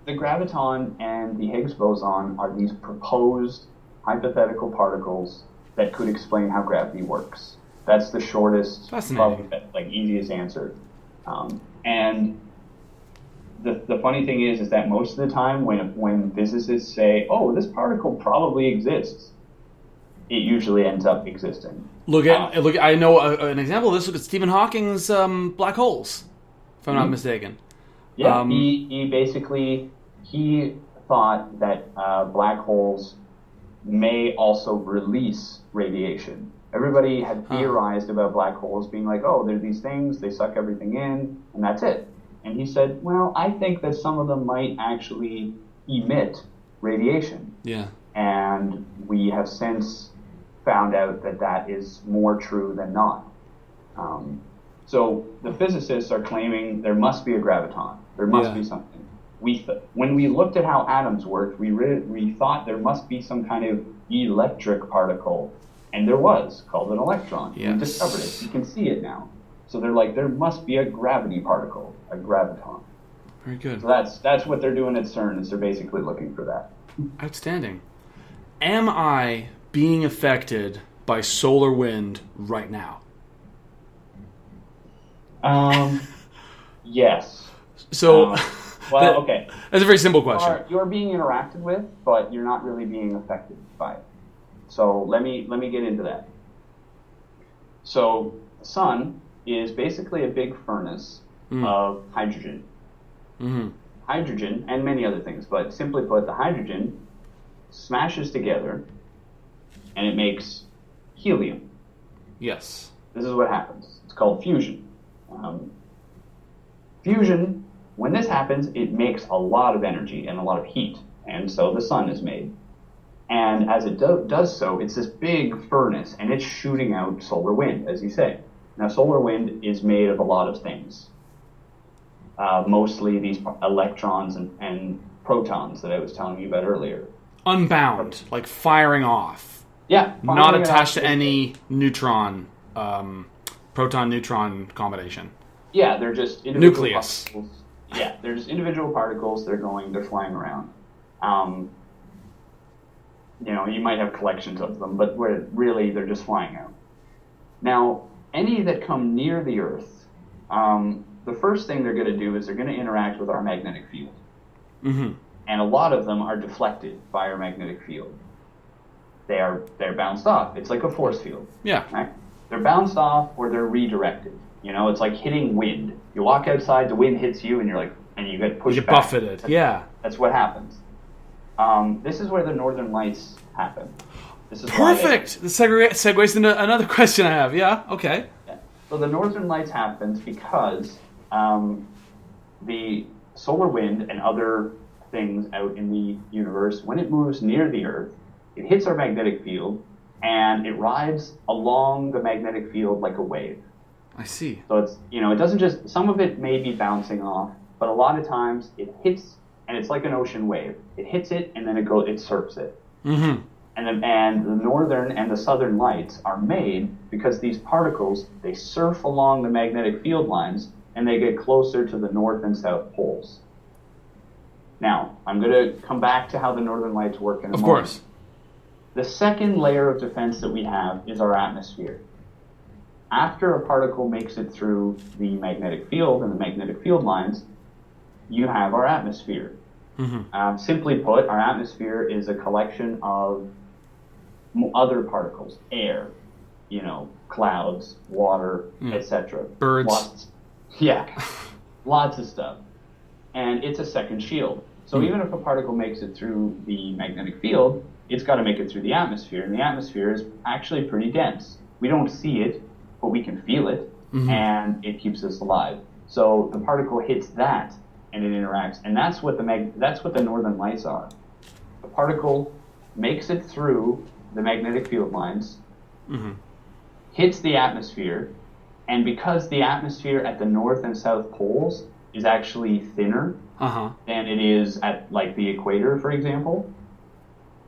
Speaker 2: The graviton and the Higgs boson are these proposed hypothetical particles that could explain how gravity works. That's the shortest, easiest answer. And the funny thing is that most of the time when physicists say, "Oh, this particle probably exists," it usually ends up existing.
Speaker 1: Look, I know an example of this. Look at Stephen Hawking's black holes, if I'm not mistaken.
Speaker 2: Yeah, he thought that black holes may also release radiation. Everybody had theorized about black holes being like, oh, they're these things, they suck everything in, and that's it. And he said, well, I think that some of them might actually emit radiation.
Speaker 1: Yeah.
Speaker 2: And we have since found out that that is more true than not. So the physicists are claiming there must be a graviton. There must be something. When we looked at how atoms worked, we thought there must be some kind of electric particle, and there was, called an electron.
Speaker 1: Yes.
Speaker 2: We discovered it. You can see it now. So they're like, there must be a gravity particle, a graviton.
Speaker 1: Very good.
Speaker 2: So that's what they're doing at CERN, is they're basically looking for that.
Speaker 1: Outstanding. Am I being affected by solar wind right now?
Speaker 2: Yes.
Speaker 1: So...
Speaker 2: Well, okay.
Speaker 1: That's a very simple question.
Speaker 2: You're being interacted with, but you're not really being affected by it. So let me get into that. So the sun is basically a big furnace of hydrogen. Mm-hmm. Hydrogen and many other things, but simply put, the hydrogen smashes together and it makes helium.
Speaker 1: Yes.
Speaker 2: This is what happens. It's called fusion. Fusion, when this happens, it makes a lot of energy and a lot of heat, and so the sun is made. And as it does so, it's this big furnace, and it's shooting out solar wind, as you say. Now, solar wind is made of a lot of things, mostly these electrons and protons that I was telling you about earlier.
Speaker 1: Unbound, like firing off.
Speaker 2: Yeah.
Speaker 1: Not attached to any neutron, proton-neutron combination.
Speaker 2: Yeah, they're just individual
Speaker 1: nucleus.
Speaker 2: Particles. Yeah, they're just individual particles. They're flying around. You might have collections of them, but really they're just flying out. Now, any that come near the Earth, the first thing they're going to do is they're going to interact with our magnetic field. Mm-hmm. And a lot of them are deflected by our magnetic field. They're bounced off. It's like a force field.
Speaker 1: Yeah.
Speaker 2: Right? They're bounced off or they're redirected. It's like hitting wind. You walk outside, the wind hits you, and you get pushed back.
Speaker 1: Buffeted.
Speaker 2: That's what happens. This is where the northern lights happen. This is
Speaker 1: perfect. This segues into another question I have. Yeah. Okay.
Speaker 2: Yeah. So the northern lights happens because the solar wind and other things out in the universe, when it moves near the Earth, it hits our magnetic field, and it rides along the magnetic field like a wave.
Speaker 1: I see.
Speaker 2: So it's, it doesn't just, some of it may be bouncing off, but a lot of times it hits, and it's like an ocean wave. It hits it, and then it surfs it. Mm-hmm. And the northern and the southern lights are made because these particles, they surf along the magnetic field lines, and they get closer to the north and south poles. Now, I'm going to come back to how the northern lights work in a moment. Of course. The second layer of defense that we have is our atmosphere. After a particle makes it through the magnetic field and the magnetic field lines, you have our atmosphere. Mm-hmm. Simply put, our atmosphere is a collection of other particles, air, clouds, water, etc.
Speaker 1: Birds.
Speaker 2: Lots of stuff. And it's a second shield. So even if a particle makes it through the magnetic field, it's got to make it through the atmosphere, and the atmosphere is actually pretty dense. We don't see it, but we can feel it, and it keeps us alive. So the particle hits that, and it interacts, and that's what the northern lights are. The particle makes it through the magnetic field lines,
Speaker 1: Mm-hmm.
Speaker 2: hits the atmosphere, and because the atmosphere at the north and south poles is actually thinner than it is at like the equator, for example,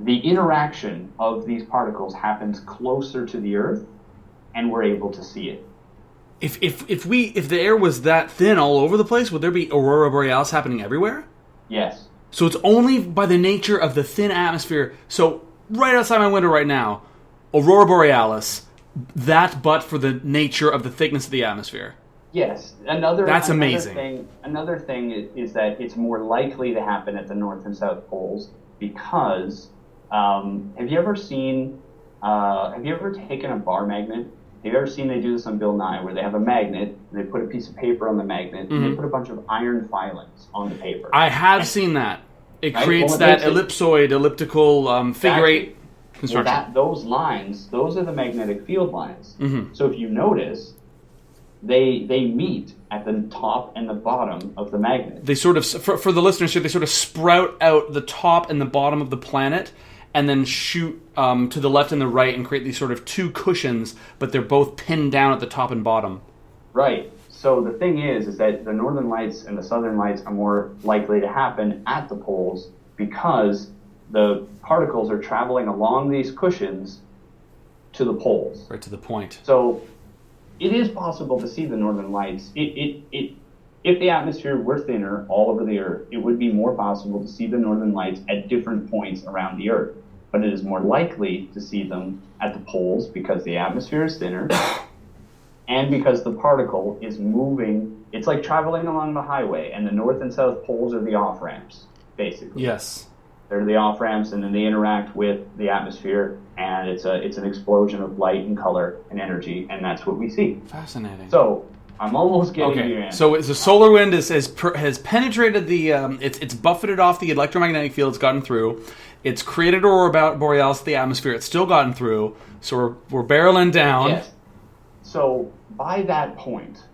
Speaker 2: the interaction of these particles happens closer to the Earth, and we're able to see it.
Speaker 1: If the air was that thin all over the place, would there be aurora borealis happening everywhere?
Speaker 2: Yes.
Speaker 1: So it's only by the nature of the thin atmosphere. So right outside my window right now, aurora borealis, but for the nature of the thickness of the atmosphere.
Speaker 2: Yes.
Speaker 1: That's amazing.
Speaker 2: Another thing is that it's more likely to happen at the North and South poles because have you ever taken a bar magnet? Have you ever seen they do this on Bill Nye, where they have a magnet, and they put a piece of paper on the magnet, and they put a bunch of iron filings on the paper?
Speaker 1: I have seen that. It creates that elliptical figure eight construction.
Speaker 2: Well, those lines, those are the magnetic field lines.
Speaker 1: Mm-hmm.
Speaker 2: So if you notice, they meet at the top and the bottom of the magnet.
Speaker 1: They sort of, for the listenership, they sort of sprout out the top and the bottom of the planet, and then shoot to the left and the right and create these sort of two cushions, but they're both pinned down at the top and bottom.
Speaker 2: Right. So the thing is that the northern lights and the southern lights are more likely to happen at the poles because the particles are traveling along these cushions to the poles.
Speaker 1: Right to the point.
Speaker 2: So it is possible to see the northern lights. If the atmosphere were thinner all over the Earth, it would be more possible to see the northern lights at different points around the Earth. But it is more likely to see them at the poles because the atmosphere is thinner and because the particle is moving. It's like traveling along the highway, and the north and south poles are the off-ramps, basically.
Speaker 1: Yes.
Speaker 2: They're the off-ramps, and then they interact with the atmosphere, and it's an explosion of light and color and energy, and that's what we see.
Speaker 1: Fascinating.
Speaker 2: So I'm almost getting to your answer.
Speaker 1: So the solar wind has penetrated the it's buffeted off the electromagnetic field. It's gotten through. It's created aurora borealis in the atmosphere. It's still gotten through. So we're barreling down.
Speaker 2: Yes. So by that point,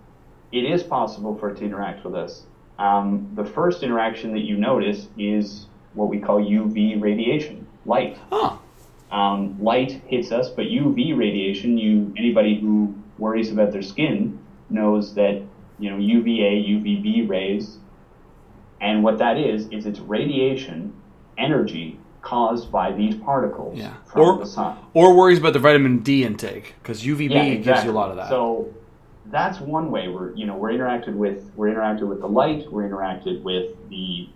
Speaker 2: it is possible for it to interact with us. The first interaction that you notice is what we call UV radiation, light.
Speaker 1: Huh.
Speaker 2: Light hits us, but UV radiation, anybody who worries about their skin knows that, UVA, UVB rays, and what that is it's radiation energy caused by these particles from the sun.
Speaker 1: Or worries about the vitamin D intake, because UVB gives you a lot of that.
Speaker 2: So that's one way we're interacted with the light, we're interacted with the,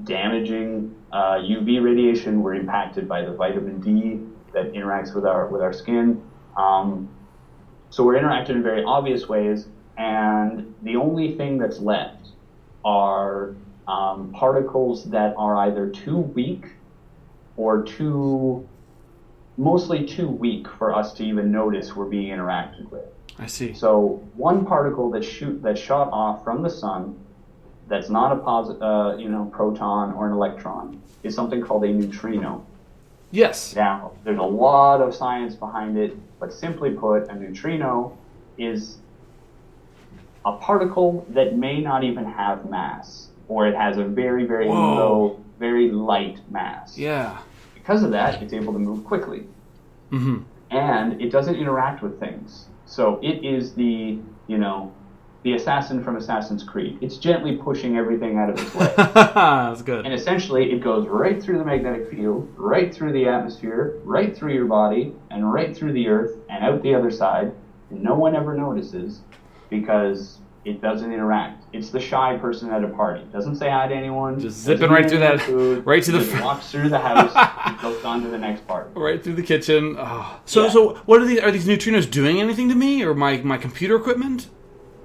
Speaker 2: damaging UV radiation, we're impacted by the vitamin D that interacts with our skin. So we're interacted in very obvious ways, and the only thing that's left are particles that are either too weak or mostly too weak for us to even notice we're being interacted with.
Speaker 1: I see.
Speaker 2: So one particle that shot off from the sun that's not a proton or an electron is something called a neutrino.
Speaker 1: Yes.
Speaker 2: Now, there's a lot of science behind it, but simply put, a neutrino is a particle that may not even have mass, or it has a very, very low, very light mass.
Speaker 1: Yeah.
Speaker 2: Because of that, it's able to move quickly.
Speaker 1: Mm-hmm.
Speaker 2: And it doesn't interact with things. So it is the assassin from Assassin's Creed. It's gently pushing everything out of its way.
Speaker 1: That's good.
Speaker 2: And essentially, it goes right through the magnetic field, right through the atmosphere, right through your body, and right through the Earth, and out the other side. And no one ever notices because it doesn't interact. It's the shy person at a party. It doesn't say hi to anyone.
Speaker 1: Just zipping right through that,
Speaker 2: food,
Speaker 1: right to the
Speaker 2: just walks through the house, and goes on to the next party.
Speaker 1: Right through the kitchen. Oh. So what are these? Are these neutrinos doing anything to me or my computer equipment?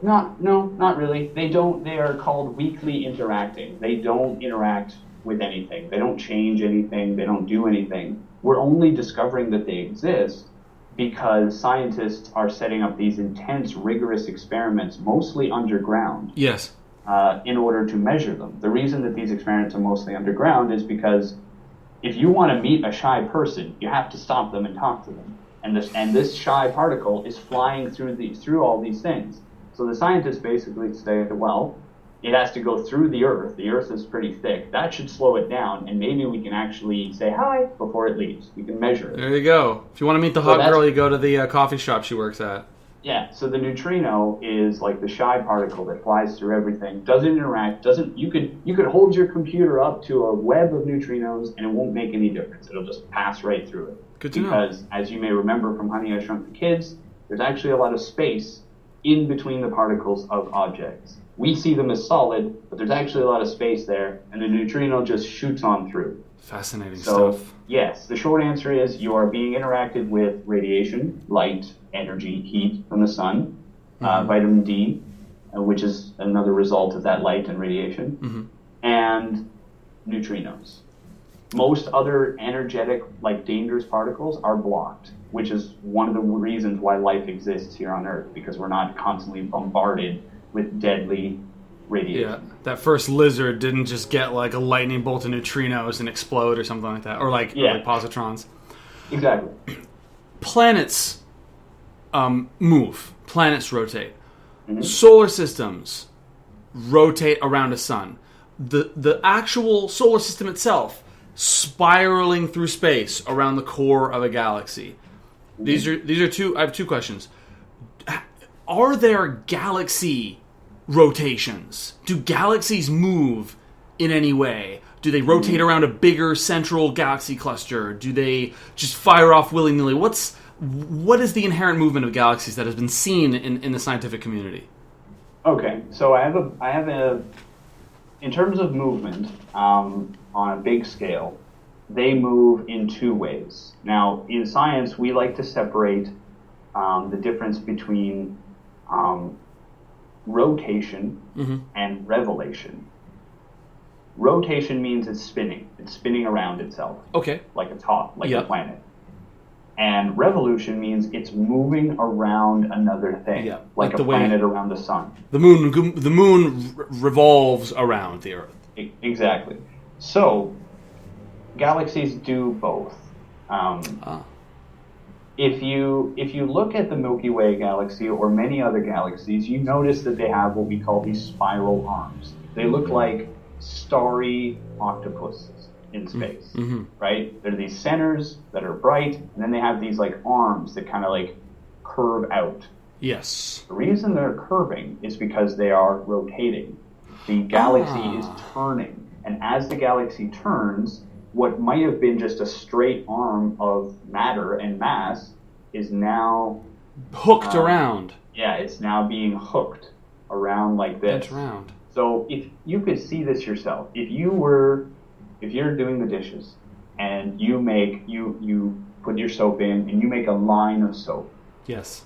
Speaker 2: Not really. They don't. They are called weakly interacting. They don't interact with anything. They don't change anything. They don't do anything. We're only discovering that they exist because scientists are setting up these intense, rigorous experiments, mostly underground.
Speaker 1: Yes.
Speaker 2: In order to measure them. The reason that these experiments are mostly underground is because if you want to meet a shy person, you have to stop them and talk to them. And this shy particle is flying through all these things. So the scientists basically say, well, it has to go through the Earth. The Earth is pretty thick. That should slow it down, and maybe we can actually say hi before it leaves. We can measure it.
Speaker 1: There you go. If you want to meet the hot girl, you go to the coffee shop she works at.
Speaker 2: Yeah, so the neutrino is like the shy particle that flies through everything, doesn't interact, you could hold your computer up to a web of neutrinos and it won't make any difference. It'll just pass right through it.
Speaker 1: Good to know.
Speaker 2: Because, as you may remember from Honey, I Shrunk the Kids, there's actually a lot of space in between the particles of objects. We see them as solid, but there's actually a lot of space there, and the neutrino just shoots on through.
Speaker 1: Fascinating
Speaker 2: stuff. Yes, the short answer is you are being interacted with radiation, light, energy, heat from the sun, vitamin D, which is another result of that light and radiation, and neutrinos. Most other energetic, like dangerous particles, are blocked, which is one of the reasons why life exists here on Earth, because we're not constantly bombarded with deadly radiation.
Speaker 1: Yeah, that first lizard didn't just get like a lightning bolt of neutrinos and explode or something like that, or like positrons.
Speaker 2: Exactly.
Speaker 1: Planets move. Planets rotate. Solar systems rotate around a sun. The actual solar system itself spiraling through space around the core of a galaxy. These are two. I have two questions. Are there galaxy rotations? Do galaxies move in any way? Do they rotate around a bigger central galaxy cluster? Do they just fire off willy-nilly? What is the inherent movement of galaxies that has been seen in the scientific community?
Speaker 2: Okay, so I have a in terms of movement, on a big scale, they move in two ways. Now, in science, we like to separate the difference between rotation and revelation. Rotation means it's spinning. It's spinning around itself.
Speaker 1: Okay.
Speaker 2: Like a top, like a planet. And revolution means it's moving around another thing, like a planet around the sun.
Speaker 1: The moon revolves around the Earth.
Speaker 2: Exactly. So, galaxies do both. If you look at the Milky Way galaxy or many other galaxies, you notice that they have what we call these spiral arms. They look like starry octopuses in space, right? They're these centers that are bright, and then they have these like arms that kind of like curve out.
Speaker 1: Yes.
Speaker 2: The reason they're curving is because they are rotating. The galaxy is turning, and as the galaxy turns, what might have been just a straight arm of matter and mass is now
Speaker 1: hooked around.
Speaker 2: Yeah, it's now being hooked around like this.
Speaker 1: It's round.
Speaker 2: So if you could see this yourself, if you're doing the dishes and you put your soap in and you make a line of soap.
Speaker 1: Yes.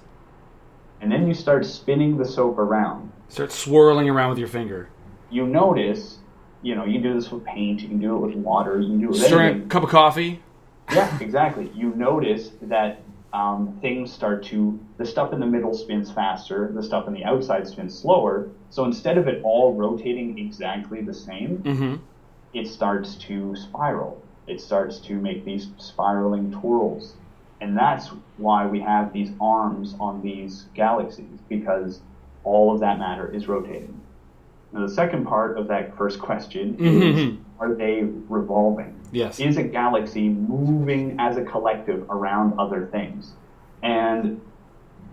Speaker 2: And then you start spinning the soap around.
Speaker 1: Start swirling around with your finger.
Speaker 2: You notice, you can do this with paint, you can do it with water, you can do it with
Speaker 1: stirring
Speaker 2: anything.
Speaker 1: A cup of coffee.
Speaker 2: Yeah, exactly. You notice that things the stuff in the middle spins faster, the stuff in the outside spins slower. So instead of it all rotating exactly the same, it starts to spiral. It starts to make these spiraling twirls. And that's why we have these arms on these galaxies, because all of that matter is rotating. Now, the second part of that first question is, are they revolving?
Speaker 1: Yes.
Speaker 2: Is a galaxy moving as a collective around other things? And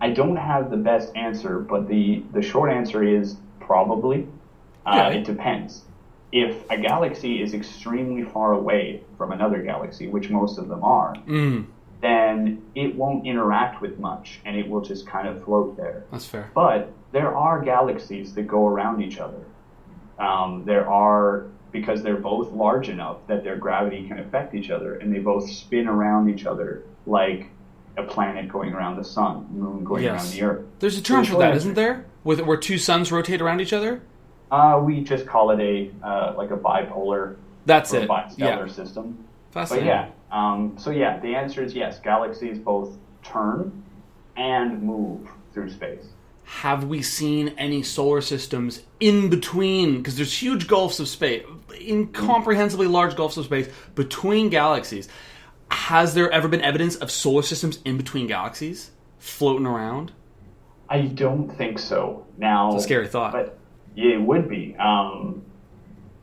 Speaker 2: I don't have the best answer, but the short answer is probably. It depends. If a galaxy is extremely far away from another galaxy, which most of them are, then it won't interact with much, and it will just kind of float there.
Speaker 1: That's fair.
Speaker 2: But there are galaxies that go around each other. Because they're both large enough that their gravity can affect each other, and they both spin around each other like a planet going around the sun, moon going around the Earth.
Speaker 1: There's a term for that, isn't there? Where two suns rotate around each other?
Speaker 2: We just call it a bipolar.
Speaker 1: That's it.
Speaker 2: Bistellar system.
Speaker 1: Fascinating.
Speaker 2: But the answer is yes. Galaxies both turn and move through space.
Speaker 1: Have we seen any solar systems in between? Because there's huge gulfs of space, incomprehensibly large gulfs of space between galaxies. Has there ever been evidence of solar systems in between galaxies floating around?
Speaker 2: I don't think so. Now,
Speaker 1: it's a scary thought.
Speaker 2: But Yeah, it would be.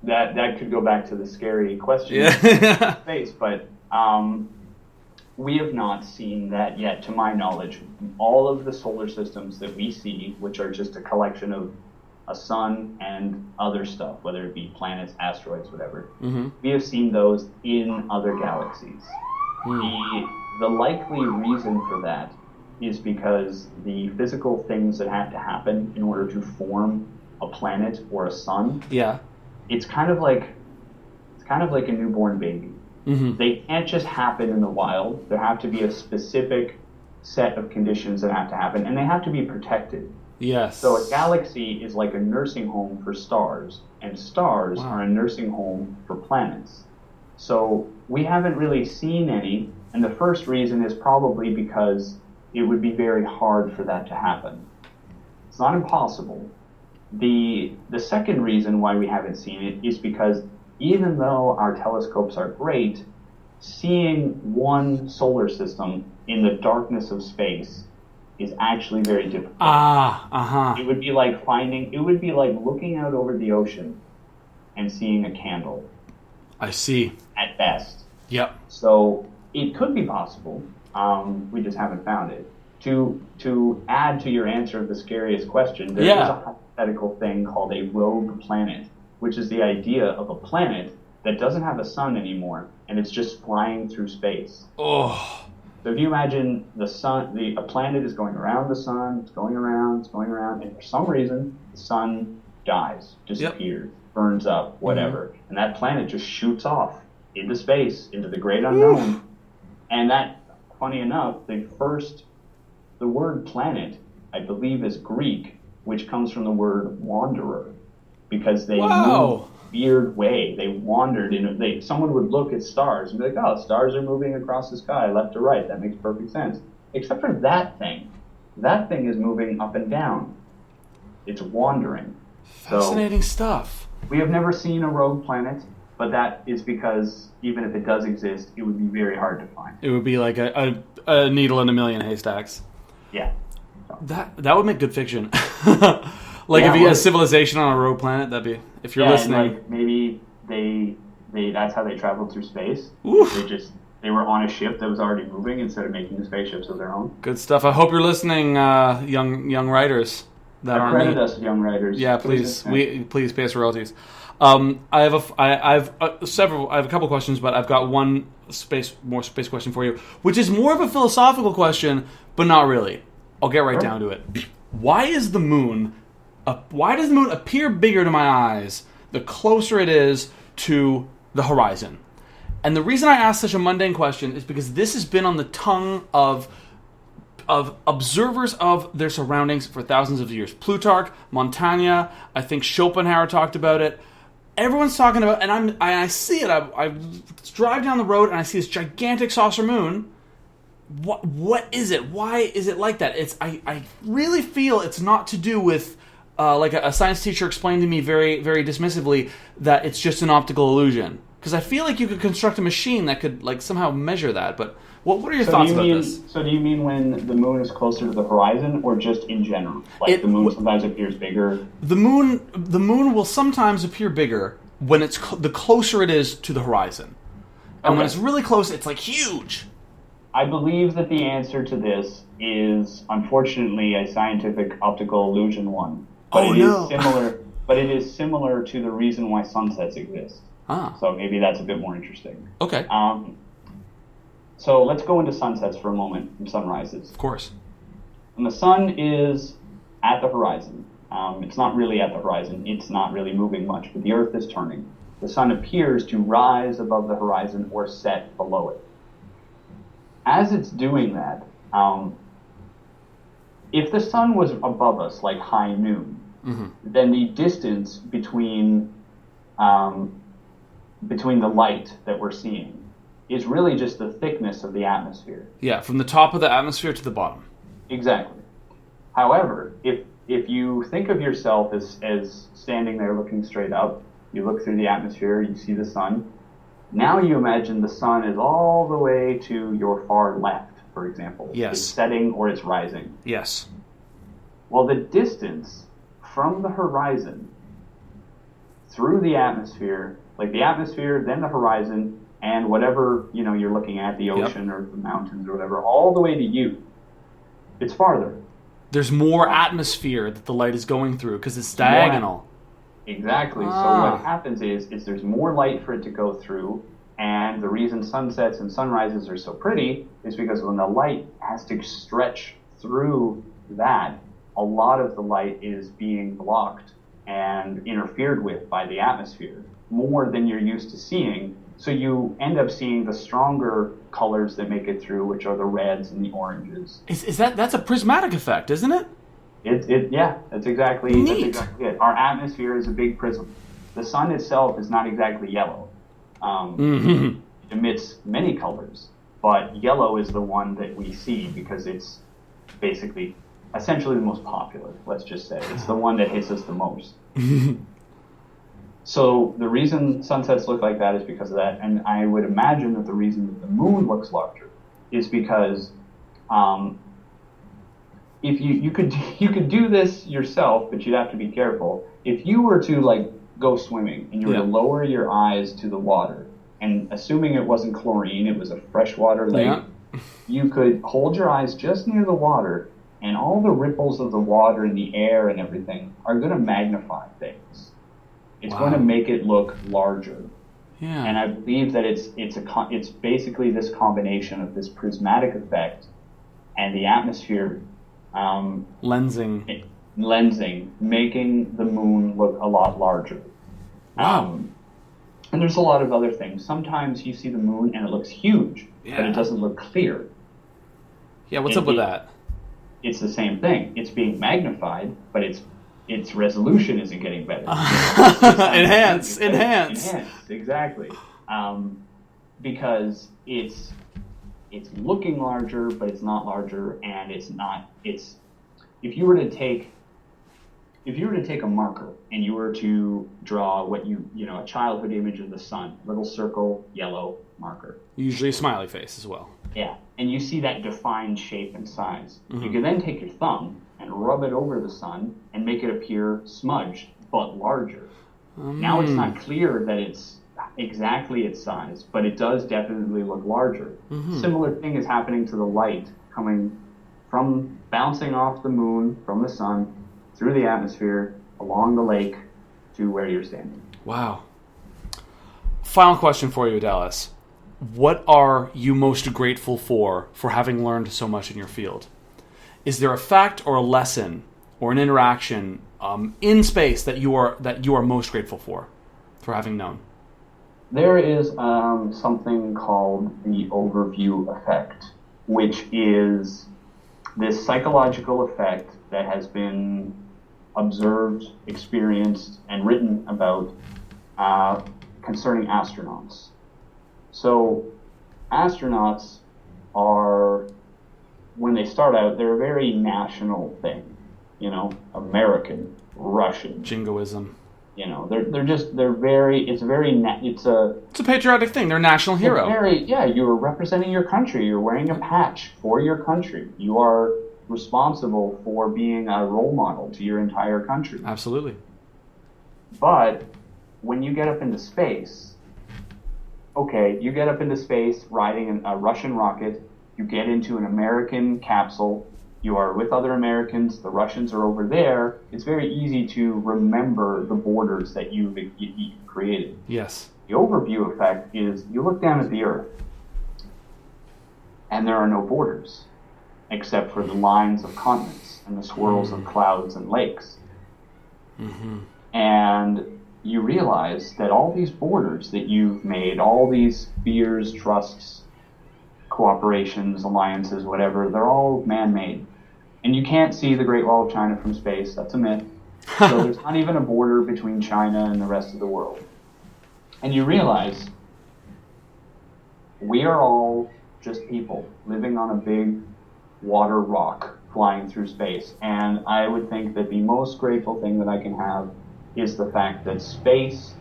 Speaker 2: That could go back to the scary question
Speaker 1: Yeah.
Speaker 2: of space, but we have not seen that yet, to my knowledge. All of the solar systems that we see, which are just a collection of a sun and other stuff, whether it be planets, asteroids, whatever, we have seen those in other galaxies. The likely reason for that is because the physical things that have to happen in order to form a planet or a sun,
Speaker 1: Yeah.
Speaker 2: it's kind of like a newborn baby. They can't just happen in the wild. There have to be a specific set of conditions that have to happen, and they have to be protected.
Speaker 1: Yes.
Speaker 2: So a galaxy is like a nursing home for stars, and stars are a nursing home for planets. So we haven't really seen any, and the first reason is probably because it would be very hard for that to happen. It's not impossible. The second reason why we haven't seen it is because even though our telescopes are great, seeing one solar system in the darkness of space is actually very difficult. It would be like looking out over the ocean and seeing a candle.
Speaker 1: I see.
Speaker 2: At best.
Speaker 1: Yep.
Speaker 2: So it could be possible. We just haven't found it. To add to your answer of the scariest question, there is a hypothetical thing called a rogue planet, which is the idea of a planet that doesn't have a sun anymore, and it's just flying through space.
Speaker 1: Oh.
Speaker 2: So if you imagine the sun, a planet is going around the sun, it's going around, and for some reason, the sun dies, disappears, burns up, whatever, and that planet just shoots off into space, into the great unknown. And that, funny enough, the word planet, I believe, is Greek, which comes from the word wanderer, because they moved weird way. They wandered someone would look at stars and be like, oh, stars are moving across the sky left to right. That makes perfect sense. Except for that thing. That thing is moving up and down. It's wandering.
Speaker 1: Fascinating stuff.
Speaker 2: We have never seen a rogue planet, but that is because even if it does exist, it would be very hard to find.
Speaker 1: It would be like a needle in a million haystacks.
Speaker 2: Yeah. So.
Speaker 1: That would make good fiction. Like if you had a civilization on a rogue planet, that'd be, if you're listening.
Speaker 2: And like maybe they that's how they traveled through space.
Speaker 1: Oof.
Speaker 2: They were on a ship that was already moving instead of making spaceships of their own.
Speaker 1: Good stuff. I hope you're listening, young writers that aren't
Speaker 2: credit us, young writers.
Speaker 1: Yeah, please pay us royalties. I have a couple questions, but I've got one space question for you, which is more of a philosophical question, but not really. I'll get right down to it. Why does the moon appear bigger to my eyes the closer it is to the horizon? And the reason I ask such a mundane question is because this has been on the tongue of observers of their surroundings for thousands of years. Plutarch, Montaigne, I think Schopenhauer talked about it. Everyone's talking about, and I see it. I drive down the road and I see this gigantic saucer moon. What is it? Why is it like that? I really feel it's not to do with like a science teacher explained to me very, very dismissively that it's just an optical illusion. Because I feel like you could construct a machine that could like somehow measure that. But what are your thoughts about this?
Speaker 2: So do you mean when the moon is closer to the horizon, or just in general? Like the moon sometimes appears bigger?
Speaker 1: The moon will sometimes appear bigger when it's the closer it is to the horizon. And when it's really close, it's like huge.
Speaker 2: I believe that the answer to this is, unfortunately, a scientific optical illusion one. But it is similar to the reason why sunsets exist. So maybe that's a bit more interesting.
Speaker 1: Okay.
Speaker 2: So let's go into sunsets for a moment and sunrises.
Speaker 1: Of course.
Speaker 2: When the sun is at the horizon, it's not really at the horizon, it's not really moving much, but the Earth is turning. The sun appears to rise above the horizon or set below it. As it's doing that, if the sun was above us, like high noon, then the distance between the light that we're seeing is really just the thickness of the atmosphere.
Speaker 1: Yeah, from the top of the atmosphere to the bottom.
Speaker 2: Exactly. However, if you think of yourself as standing there looking straight up, you look through the atmosphere, you see the sun. Now you imagine the sun is all the way to your far left, for example.
Speaker 1: Yes.
Speaker 2: It's setting or it's rising.
Speaker 1: Yes.
Speaker 2: Well, the distance from the horizon through the atmosphere, like the atmosphere, then the horizon, and whatever, you're looking at, the ocean or the mountains or whatever, all the way to you. It's farther.
Speaker 1: There's more atmosphere that the light is going through because it's diagonal.
Speaker 2: Exactly. So what happens is there's more light for it to go through, and the reason sunsets and sunrises are so pretty is because when the light has to stretch through that, a lot of the light is being blocked and interfered with by the atmosphere more than you're used to seeing. So you end up seeing the stronger colors that make it through, which are the reds and the oranges.
Speaker 1: That's a prismatic effect, isn't it?
Speaker 2: Yeah, that's exactly it. Our atmosphere is a big prism. The sun itself is not exactly yellow. It emits many colors, but yellow is the one that we see because it's essentially the most popular, let's just say. It's the one that hits us the most. So the reason sunsets look like that is because of that, and I would imagine that the reason that the moon looks larger is because if you could do this yourself, but you'd have to be careful. If you were to go swimming and you were to lower your eyes to the water, and assuming it wasn't chlorine, it was a freshwater lake, you could hold your eyes just near the water, and all the ripples of the water and the air and everything are going to magnify things. It's going to make it look larger.
Speaker 1: Yeah.
Speaker 2: And I believe that it's basically this combination of this prismatic effect and the atmosphere
Speaker 1: lensing,
Speaker 2: making the moon look a lot larger.
Speaker 1: Wow.
Speaker 2: And there's a lot of other things. Sometimes you see the moon and it looks huge, but it doesn't look clear.
Speaker 1: Yeah, what's up with that?
Speaker 2: It's the same thing. It's being magnified, but its resolution isn't getting better.
Speaker 1: Enhance,
Speaker 2: exactly. Because it's looking larger, but it's not larger, and it's not. If you were to take a marker and you were to draw what a childhood image of the sun, little circle, yellow marker.
Speaker 1: Usually a smiley face as well.
Speaker 2: Yeah, and you see that defined shape and size. Mm-hmm. You can then take your thumb and rub it over the sun and make it appear smudged, but larger. Now it's not clear that it's exactly its size, but it does definitely look larger. Mm-hmm. Similar thing is happening to the light coming from bouncing off the moon from the sun through the atmosphere along the lake to where you're standing.
Speaker 1: Wow. Final question for you, Dallas. What are you most grateful for having learned so much in your field? Is there a fact or a lesson or an interaction in space that you are most grateful for having known?
Speaker 2: There is something called the overview effect, which is this psychological effect that has been observed, experienced, and written about concerning astronauts. So astronauts are, when they start out, they're a very national thing. American, Russian.
Speaker 1: Jingoism.
Speaker 2: It's
Speaker 1: a patriotic thing. They're a national hero.
Speaker 2: You're representing your country. You're wearing a patch for your country. You are responsible for being a role model to your entire country.
Speaker 1: Absolutely.
Speaker 2: But when you get up into space, you get up into space riding a Russian rocket, you get into an American capsule, you are with other Americans, the Russians are over there, it's very easy to remember the borders that you've created.
Speaker 1: Yes.
Speaker 2: The overview effect is you look down at the Earth, and there are no borders, except for the lines of continents and the swirls of clouds and lakes. Mm-hmm. And you realize that all these borders that you've made, all these fears, trusts, cooperations, alliances, whatever, they're all man-made. And you can't see the Great Wall of China from space. That's a myth. So there's not even a border between China and the rest of the world. And you realize we are all just people living on a big water rock flying through space. And I would think that the most grateful thing that I can have is the fact that space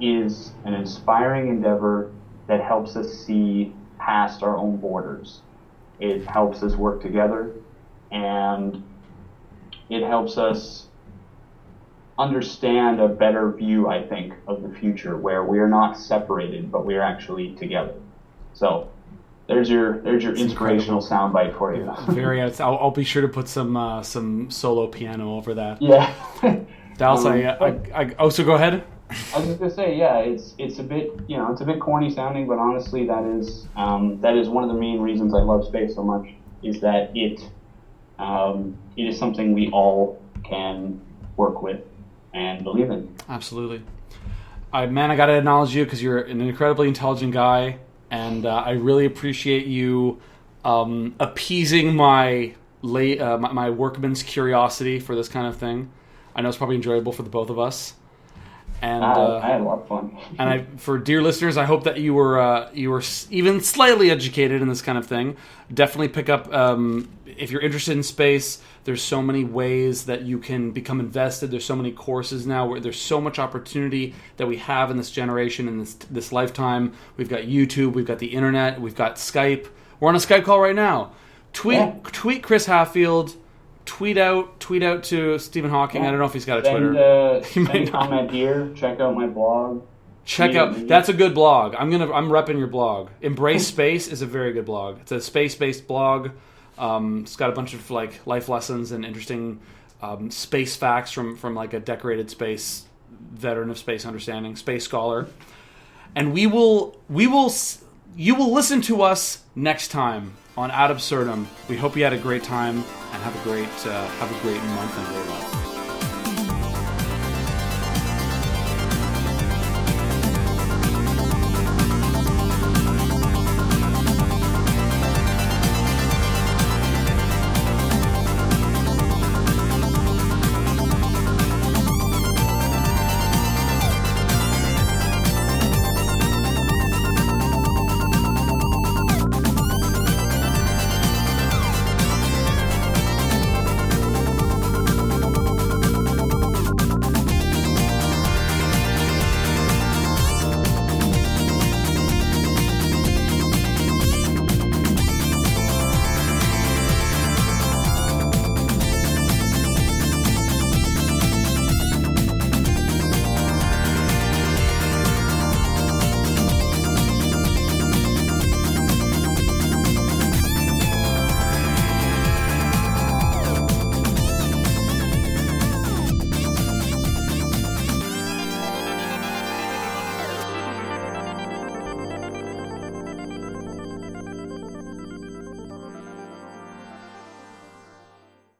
Speaker 2: is an inspiring endeavor that helps us see past our own borders. It helps us work together, and it helps us understand a better view, I think, of the future where we're not separated, but we're actually together. So there's your inspirational soundbite for you.
Speaker 1: Very. I'll be sure to put some solo piano over that.
Speaker 2: Yeah.
Speaker 1: Dallas, so go ahead.
Speaker 2: I was just gonna say, yeah, it's a bit, it's a bit corny sounding, but honestly, that is one of the main reasons I love space so much, is that it is something we all can work with and believe in.
Speaker 1: Absolutely. I gotta acknowledge you because you're an incredibly intelligent guy, and I really appreciate you appeasing my workman's curiosity for this kind of thing. I know it's probably enjoyable for the both of us. And
Speaker 2: I had a lot of fun.
Speaker 1: And for dear listeners, I hope that you were even slightly educated in this kind of thing. Definitely pick up if you're interested in space. There's so many ways that you can become invested. There's so many courses now where there's so much opportunity that we have in this generation, in this lifetime. We've got YouTube, we've got the internet, we've got Skype. We're on a Skype call right now. Tweet Chris Hatfield. Tweet out to Stephen Hawking. I don't know if he's got a Twitter.
Speaker 2: Send comment here. Check out my blog.
Speaker 1: That's a good blog. I'm repping your blog. Embrace Space is a very good blog. It's a space-based blog. It's got a bunch of like life lessons and interesting space facts from like a decorated space veteran of space understanding, space scholar. And you will listen to us next time on Ad Absurdum. We hope you had a great time and have a great month and great life.